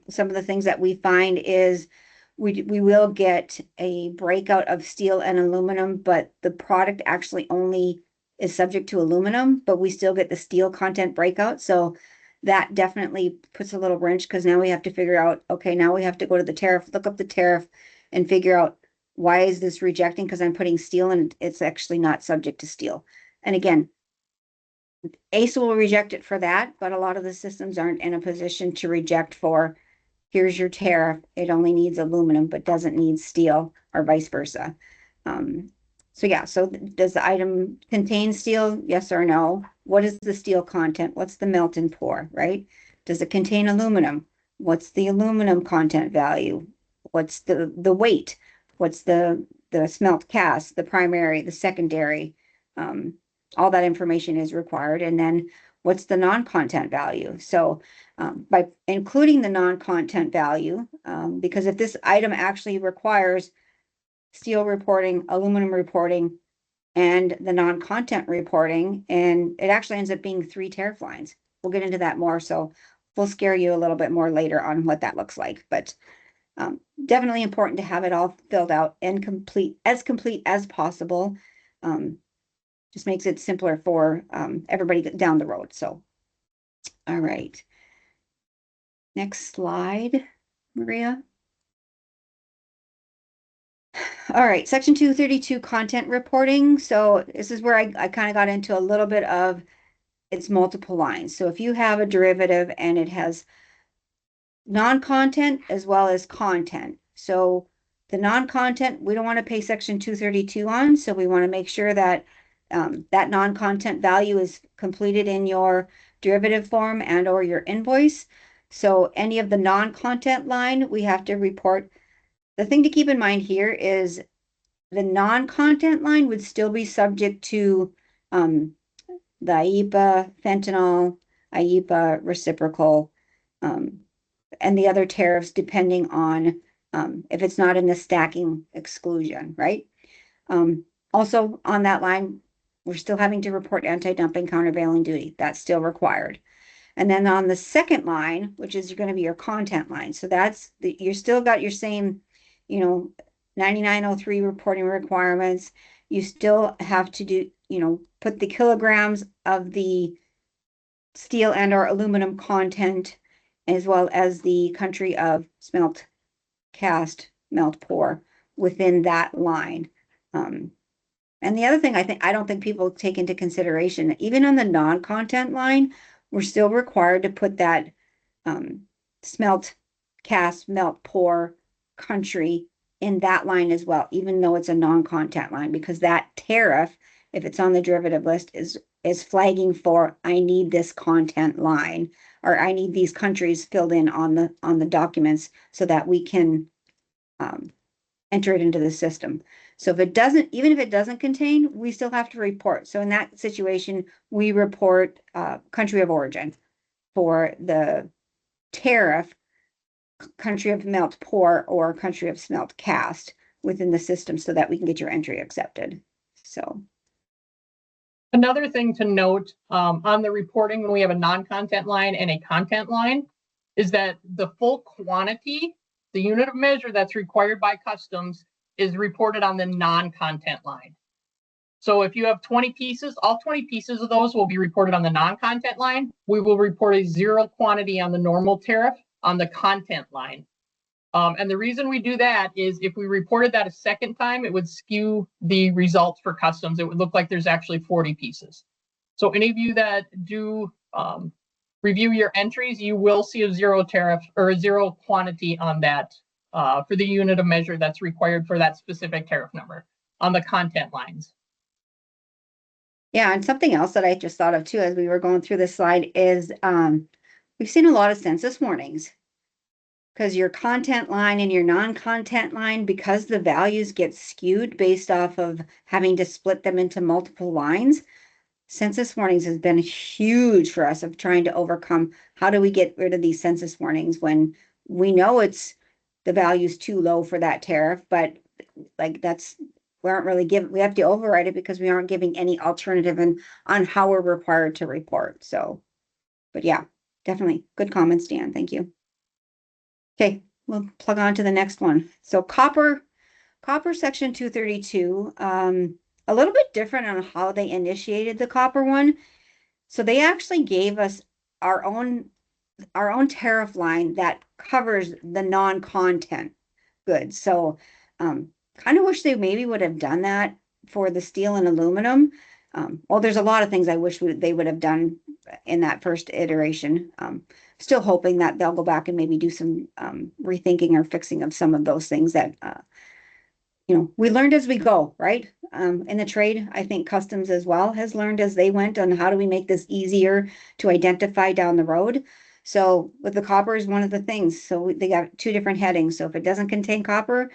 Some of the things that we find is we will get a breakout of steel and aluminum, but the product actually only is subject to aluminum, but we still get the steel content breakout. So that definitely puts a little wrench, because now we have to figure out, okay, now we have to go to the tariff, look up the tariff and figure out, why is this rejecting? Because I'm putting steel and it's actually not subject to steel. And again, ACE will reject it for that, but a lot of the systems aren't in a position to reject for, here's your tariff, it only needs aluminum but doesn't need steel, or vice versa. So yeah, so does the item contain steel? Yes or no? What is the steel content? What's the melt and pour, right? Does it contain aluminum? What's the aluminum content value? What's the weight? What's the smelt cast, the primary, the secondary? All that information is required. And then what's the non-content value? So by including the non-content value, because if this item actually requires steel reporting, aluminum reporting, and the non-content reporting, and it actually ends up being 3 tariff lines. We'll get into that more, so we'll scare you a little bit more later on what that looks like. But definitely important to have it all filled out and complete as possible. Just makes it simpler for everybody down the road. So, all right. Next slide, Maria. All right, section 232, content reporting. So this is where I kind of got into a little bit of its multiple lines. So if you have a derivative and it has non-content as well as content. So the non-content, we don't want to pay section 232 on, so we want to make sure that that non-content value is completed in your derivative form and or your invoice. So any of the non-content line, we have to report. The thing to keep in mind here is the non-content line would still be subject to the IEEPA, fentanyl, IEEPA, reciprocal, and the other tariffs, depending on if it's not in the stacking exclusion, right? Also on that line, we're still having to report anti-dumping countervailing duty. That's still required. And then on the second line, which is going to be your content line. So that's you're still got your same, 9903 reporting requirements. You still have to do, put the kilograms of the steel and or aluminum content, as well as the country of smelt, cast, melt, pour within that line. And the other thing I don't think people take into consideration, even on the non-content line, we're still required to put that smelt, cast, melt, pour, country in that line as well, even though it's a non-content line, because that tariff, if it's on the derivative list, is flagging for, I need this content line, or I need these countries filled in on the documents so that we can enter it into the system. So even if it doesn't contain, we still have to report. So in that situation, we report country of origin for the tariff, country of melt pour, or country of smelt cast within the system, so that we can get your entry accepted. So another thing to note on the reporting when we have a non-content line and a content line is that the full quantity, the unit of measure that's required by customs, is reported on the non-content line. So if you have 20 pieces, all 20 pieces of those will be reported on the non-content line. We will report a 0 quantity on the normal tariff on the content line. And the reason we do that is if we reported that a second time, it would skew the results for customs. It would look like there's actually 40 pieces. So any of you that do review your entries, you will see a zero tariff or a zero quantity on that for the unit of measure that's required for that specific tariff number on the content lines. Yeah, and something else that I just thought of too as we were going through this slide is we've seen a lot of census warnings because your content line and your non-content line, because the values get skewed based off of having to split them into multiple lines. Census warnings has been huge for us of trying to overcome how do we get rid of these census warnings when we know it's the value's too low for that tariff, but like we aren't really giving, we have to override it because we aren't giving any alternative on how we're required to report. So, but yeah, definitely good comments, Dan. Thank you. Okay, we'll plug on to the next one. So copper section 232, a little bit different on how they initiated the copper one. So they actually gave us our own tariff line that covers the non-content goods. So kind of wish they maybe would have done that for the steel and aluminum. Well, there's a lot of things I wish they would have done in that first iteration. Still hoping that they'll go back and maybe do some rethinking or fixing of some of those things that we learned as we go, right? In the trade, I think customs as well has learned as they went on how do we make this easier to identify down the road. So with the copper is one of the things. So they got two different headings. So if it doesn't contain copper,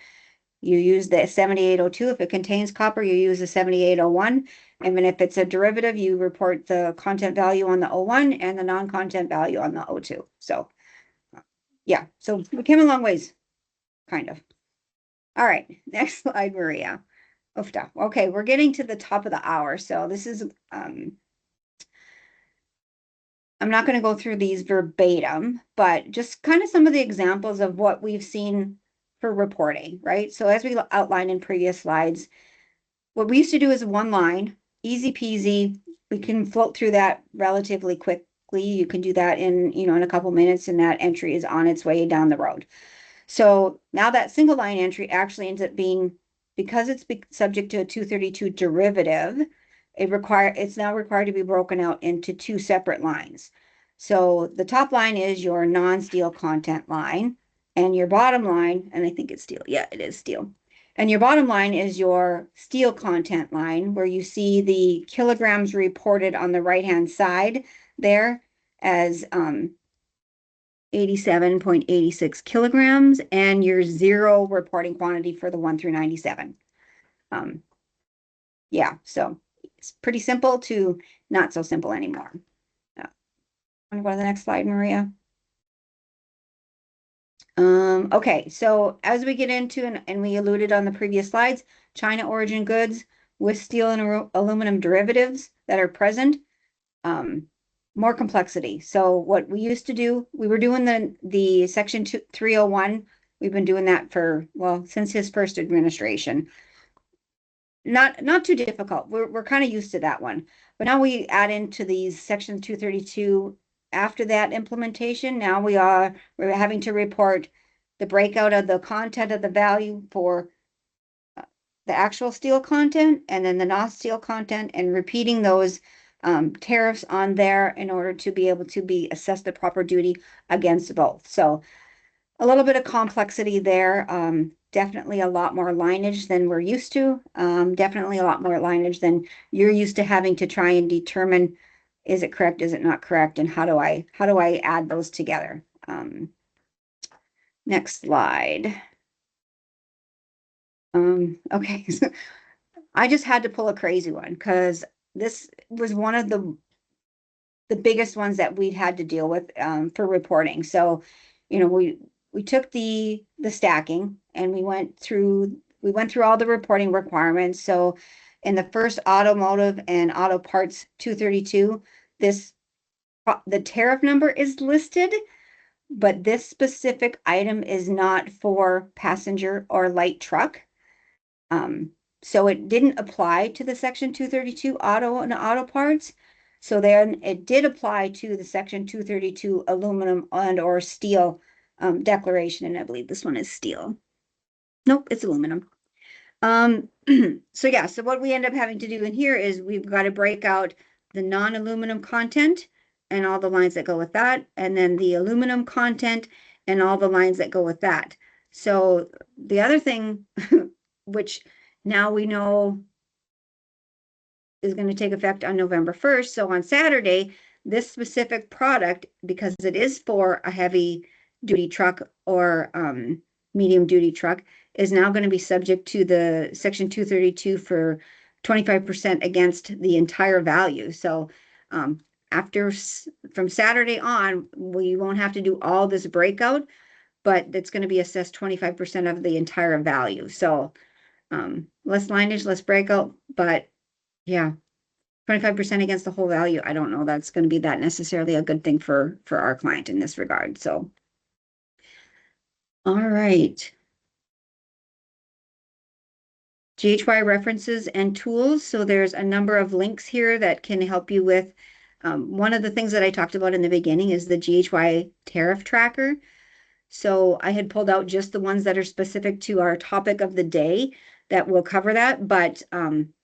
you use the 7802. If it contains copper, you use the 7801. And then if it's a derivative, you report the content value on the 01 and the non-content value on the 02. So yeah, so we came a long ways, kind of. All right, next slide, Maria. Oofda. Okay, we're getting to the top of the hour. So this is, I'm not going to go through these verbatim, but just kind of some of the examples of what we've seen for reporting, right? So as we outlined in previous slides, what we used to do is one line, easy peasy. We can float through that relatively quickly. You can do that in a couple minutes, and that entry is on its way down the road. So now that single line entry actually ends up being, because it's subject to a 232 derivative, it's now required to be broken out into two separate lines. So the top line is your non-steel content line, and your bottom line, and I think it's steel. Yeah, it is steel. And your bottom line is your steel content line, where you see the kilograms reported on the right-hand side there as 87.86 kilograms, and your zero reporting quantity for the 1 through 97. Yeah, so it's pretty simple to not so simple anymore. Want to go to the next slide, Maria? Okay, so as we get into, and we alluded on the previous slides, China origin goods with steel and aluminum derivatives that are present, more complexity. So what we used to do, we were doing the section 301. We've been doing that for, well, since his first administration. Not too difficult. We're kind of used to that one. But now we add into these section 232 after that implementation. Now we're having to report the breakout of the content of the value for the actual steel content and then the non-steel content, and repeating those tariffs on there in order to be able to be assessed the proper duty against both. So a little bit of complexity there. Definitely a lot more lineage than we're used to. Definitely a lot more lineage than you're used to having to try and determine, is it correct, is it not correct, and how do I add those together? Next slide. Okay, so I just had to pull a crazy one because this was one of the biggest ones that we'd had to deal with for reporting. So, we took the stacking and we went through all the reporting requirements. So in the first automotive and auto parts 232, the tariff number is listed, but this specific item is not for passenger or light truck. So it didn't apply to the section 232 auto and auto parts. So then it did apply to the section 232 aluminum and or steel declaration, and I believe this one is steel. Nope, it's aluminum. So yeah, so what we end up having to do in here is we've got to break out the non-aluminum content and all the lines that go with that, and then the aluminum content and all the lines that go with that. So the other thing, which now we know is going to take effect on November 1st. So on Saturday, this specific product, because it is for a heavy duty truck or medium duty truck, is now going to be subject to the section 232 for 25% against the entire value. So from Saturday on, we won't have to do all this breakout, but it's going to be assessed 25% of the entire value. So less lineage, less breakout, but yeah, 25% against the whole value. I don't know that's going to be that necessarily a good thing for our client in this regard. So, all right. GHY references and tools. So there's a number of links here that can help you with. One of the things that I talked about in the beginning is the GHY tariff tracker. So I had pulled out just the ones that are specific to our topic of the day that will cover that, but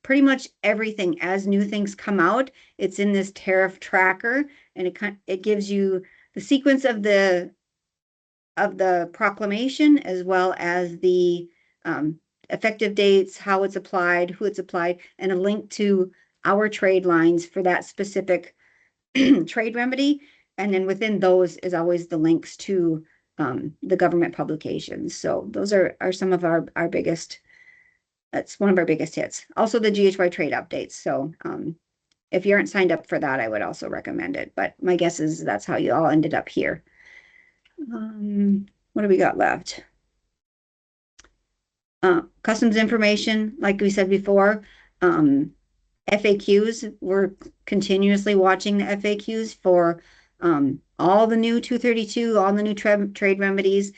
pretty much everything, as new things come out, it's in this tariff tracker, and it gives you the sequence of the proclamation, as well as the effective dates, how it's applied, who it's applied, and a link to our trade lines for that specific trade remedy. And then within those is always the links to the government publications. So those are some of our biggest, that's one of our biggest hits. Also the GHY trade updates. So if you aren't signed up for that, I would also recommend it. But my guess is that's how you all ended up here. What do we got left? Customs information, like we said before, FAQs. We're continuously watching the FAQs for all the new 232, all the new trade remedies.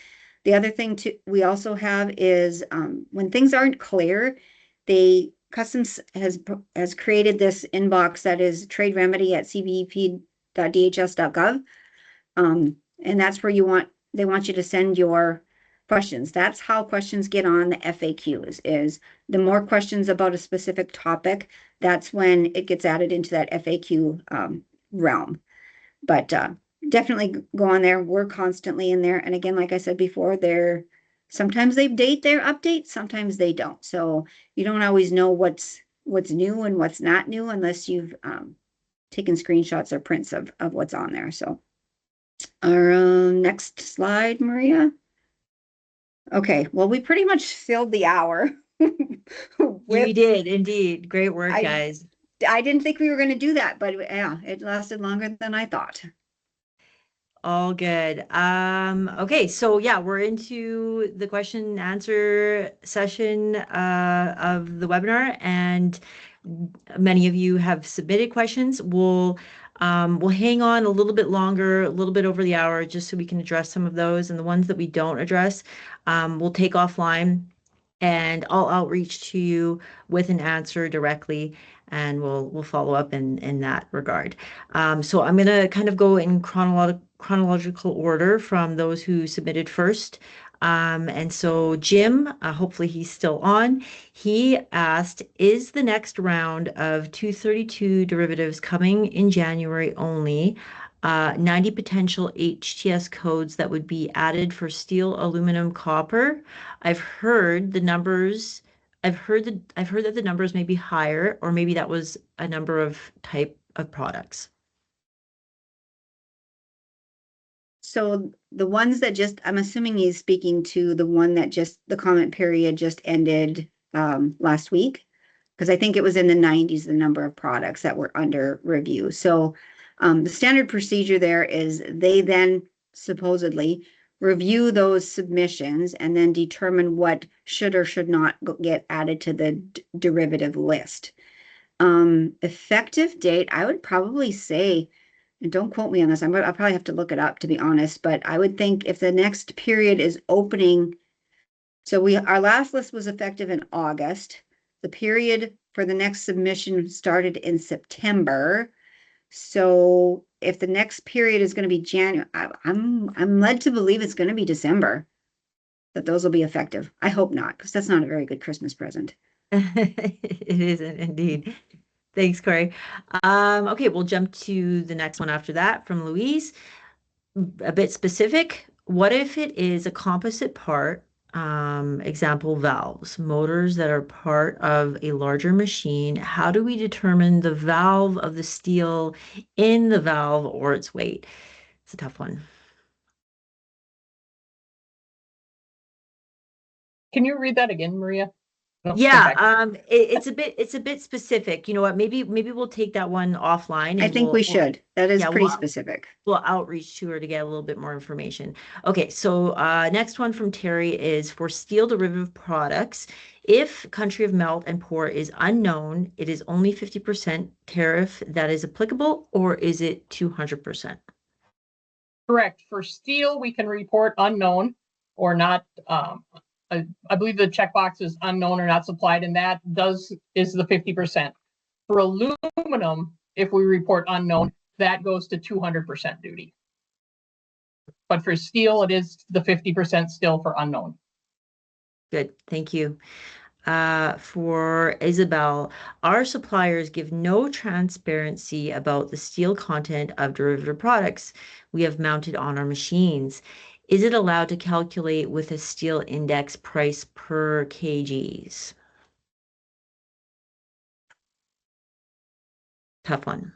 The other thing we also have is when things aren't clear, Customs has created this inbox that is trade remedy at cbep.dhs.gov. And that's where they want you to send your questions. That's how questions get on the FAQs, is the more questions about a specific topic, that's when it gets added into that FAQ realm. But definitely go on there. We're constantly in there. And again, like I said before, sometimes they date their updates, sometimes they don't. So you don't always know what's new and what's not new unless you've taken screenshots or prints of what's on there. So our next slide, Maria. Okay, well, we pretty much filled the hour. You did indeed. Great work, guys. I didn't think we were going to do that, but yeah, it lasted longer than I thought. All good. Okay, so yeah, we're into the question and answer session of the webinar, and many of you have submitted questions. We'll hang on a little bit longer, a little bit over the hour, just so we can address some of those, and the ones that we don't address, we'll take offline, and I'll outreach to you with an answer directly, and we'll follow up in that regard. So I'm going to kind of go in chronological order from those who submitted first. And so Jim, hopefully he's still on. He asked, is the next round of 232 derivatives coming in January only? 90 potential HTS codes that would be added for steel, aluminum, copper. I've heard that the numbers may be higher, or maybe that was a number of type of products. So the ones that I'm assuming he's speaking to the one that the comment period just ended last week, because I think it was in the 90s, the number of products that were under review. So the standard procedure there is they then supposedly review those submissions and then determine what should or should not get added to the derivative list. Effective date, I would probably say, and don't quote me on this, I'll probably have to look it up, to be honest, but I would think if the next period is opening, so our last list was effective in August. The period for the next submission started in September. So if the next period is going to be January, I'm led to believe it's going to be December that those will be effective. I hope not, because that's not a very good Christmas present. It isn't indeed. Thanks, Corey. Okay, we'll jump to the next one after that from Louise. A bit specific. What if it is a composite part? Example, valves, motors that are part of a larger machine. How do we determine the valve of the steel in the valve or its weight? It's a tough one. Can you read that again, Maria? No, Yeah, it's a bit specific. You know what? Maybe we'll take that one offline I and think we should. That is yeah, pretty specific. we'll outreach to her to get a little bit more information. Okay, so next one from Terry is for steel derivative products. If country of melt and pour is unknown, it is only 50% tariff that is applicable, or is it 200%? Correct. For steel, we can report unknown or not. I believe the checkbox is unknown or not supplied, and that is the 50%. For aluminum, if we report unknown, that goes to 200% duty. But for steel, it is the 50% still for unknown. Good, thank you. For Isabel, our suppliers give no transparency about the steel content of derivative products we have mounted on our machines. Is it allowed to calculate with a steel index price per kgs? Tough one.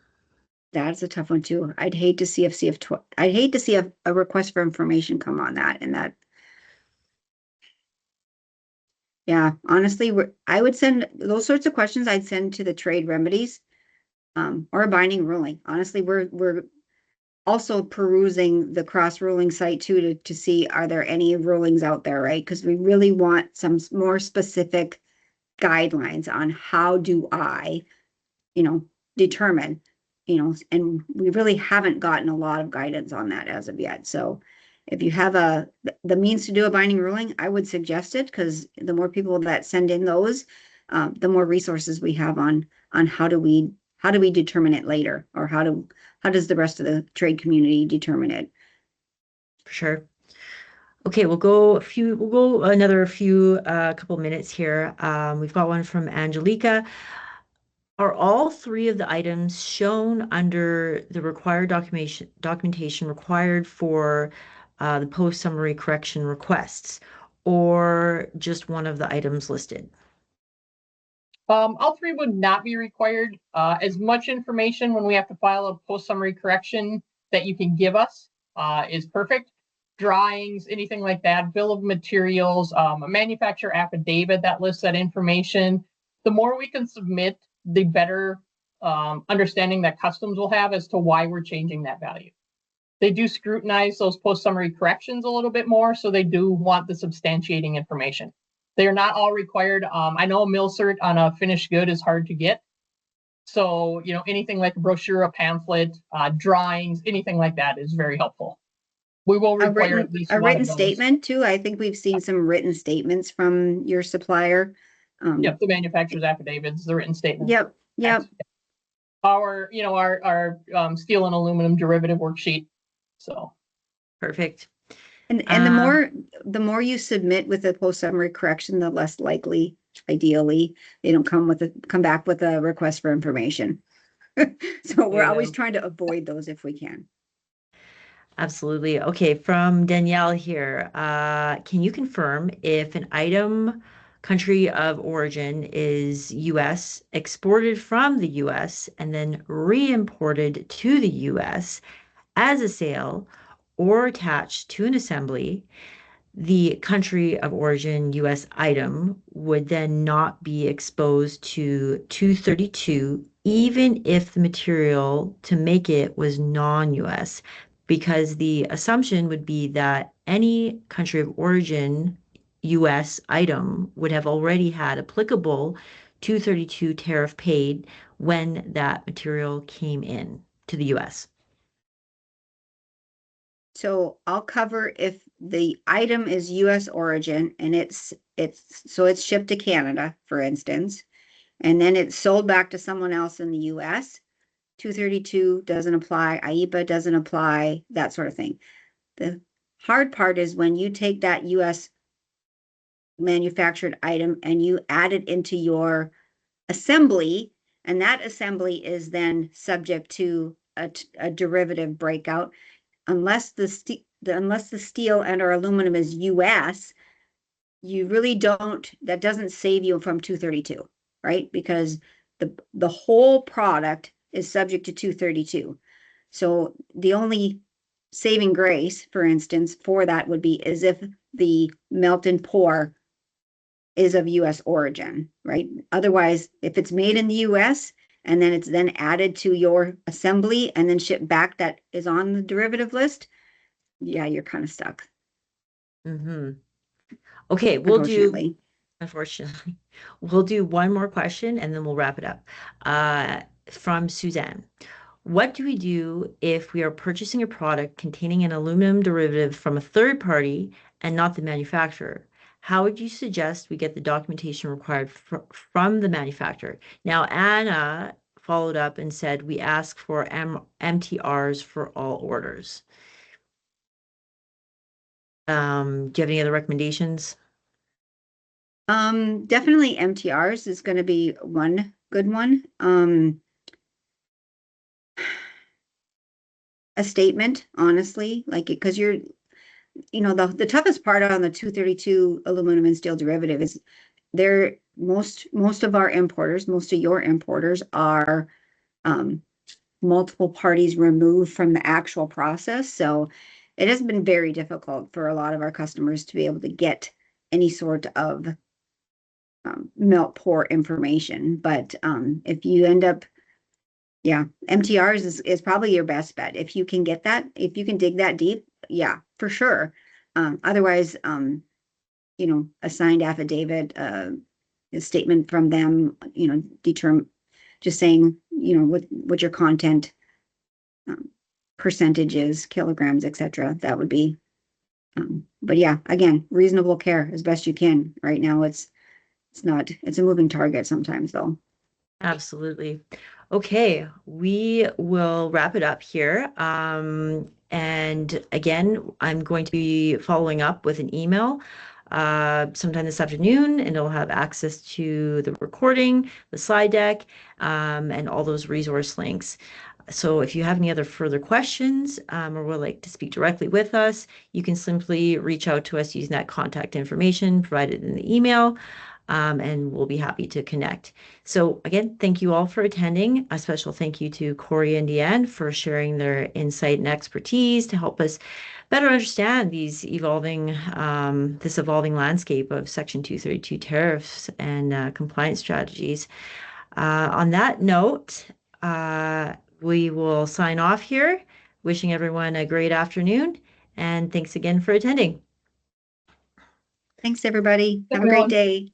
That's a tough one too. I'd hate to see a request for information come on that and that. Yeah, honestly, I would send those sorts of questions. I'd send to the trade remedies, or a binding ruling. Honestly, we're also perusing the cross ruling site too to see are there any rulings out there, right? Because we really want some more specific guidelines on how do I, determine, and we really haven't gotten a lot of guidance on that as of yet. So if you have the means to do a binding ruling, I would suggest it, because the more people that send in those, the more resources we have on how do we determine it later, or how does the rest of the trade community determine it? For sure. Okay, we'll go another few couple minutes here. We've got one from Angelica. Are all three of the items shown under the required documentation required for the post-summary correction requests, or just one of the items listed? All three would not be required. As much information when we have to file a post-summary correction that you can give us is perfect. Drawings, anything like that, bill of materials, a manufacturer affidavit that lists that information. The more we can submit, the better understanding that customs will have as to why we're changing that value. They do scrutinize those post-summary corrections a little bit more, so they do want the substantiating information. They are not all required. I know a mill cert on a finished good is hard to get. So, anything like a brochure, a pamphlet, drawings, anything like that is very helpful. We will require at least a one written of those. Statement too. I think we've seen some written statements from your supplier. Yep, the manufacturer's affidavits, the written statement. Yep. Our steel and aluminum derivative worksheet. So Perfect. And the more you submit with a post summary correction, the less likely, ideally, they don't come back with a request for information. So we're always trying to avoid those if we can. Absolutely. Okay, from Danielle here. Can you confirm if an item country of origin is US, exported from the US, and then re-imported to the US as a sale or attached to an assembly, the country of origin US item would then not be exposed to 232, even if the material to make it was non-US, because the assumption would be that any country of origin US item would have already had applicable 232 tariff paid when that material came in to the US. So I'll cover if the item is US origin and it's shipped to Canada, for instance, and then it's sold back to someone else in the US. 232 doesn't apply, IEPA doesn't apply, that sort of thing. The hard part is when you take that US manufactured item and you add it into your assembly, and that assembly is then subject to a derivative breakout, unless the steel and or aluminum is US, you really don't, that doesn't save you from 232, right? Because the whole product is subject to 232. So the only saving grace, for instance, for that would be as if the melt and pour is of US origin, right? Otherwise, if it's made in the US and then it's then added to your assembly and then shipped back that is on the derivative list, yeah, you're kind of stuck. Mm-hmm. Okay, unfortunately, we'll do one more question and then we'll wrap it up. From Suzanne. What do we do if we are purchasing a product containing an aluminum derivative from a third party and not the manufacturer? How would you suggest we get the documentation required from the manufacturer? Now, Anna followed up and said we ask for MTRs for all orders. Do you have any other recommendations? Definitely MTRs is going to be one good one. A statement, honestly, like, because you're, the toughest part on the 232 aluminum and steel derivative is most of our importers, most of your importers are multiple parties removed from the actual process. So it has been very difficult for a lot of our customers to be able to get any sort of melt pour information. But if you end up, MTRs is probably your best bet. If you can get that, if you can dig that deep, yeah, for sure. Otherwise, a signed affidavit, a statement from them, just saying, what your content percentages, kilograms, etc. That would be, but yeah, again, reasonable care as best you can. Right now, it's a moving target sometimes, though. Absolutely. Okay, we will wrap it up here. And again, I'm going to be following up with an email sometime this afternoon, and it'll have access to the recording, the slide deck, and all those resource links. So if you have any other further questions or would like to speak directly with us, you can simply reach out to us using that contact information provided in the email, and we'll be happy to connect. So again, thank you all for attending. A special thank you to Corey and Deanne for sharing their insight and expertise to help us better understand this evolving landscape of Section 232 tariffs and compliance strategies. On that note, we will sign off here, wishing everyone a great afternoon, and thanks again for attending. Thanks, everybody. Have a great day.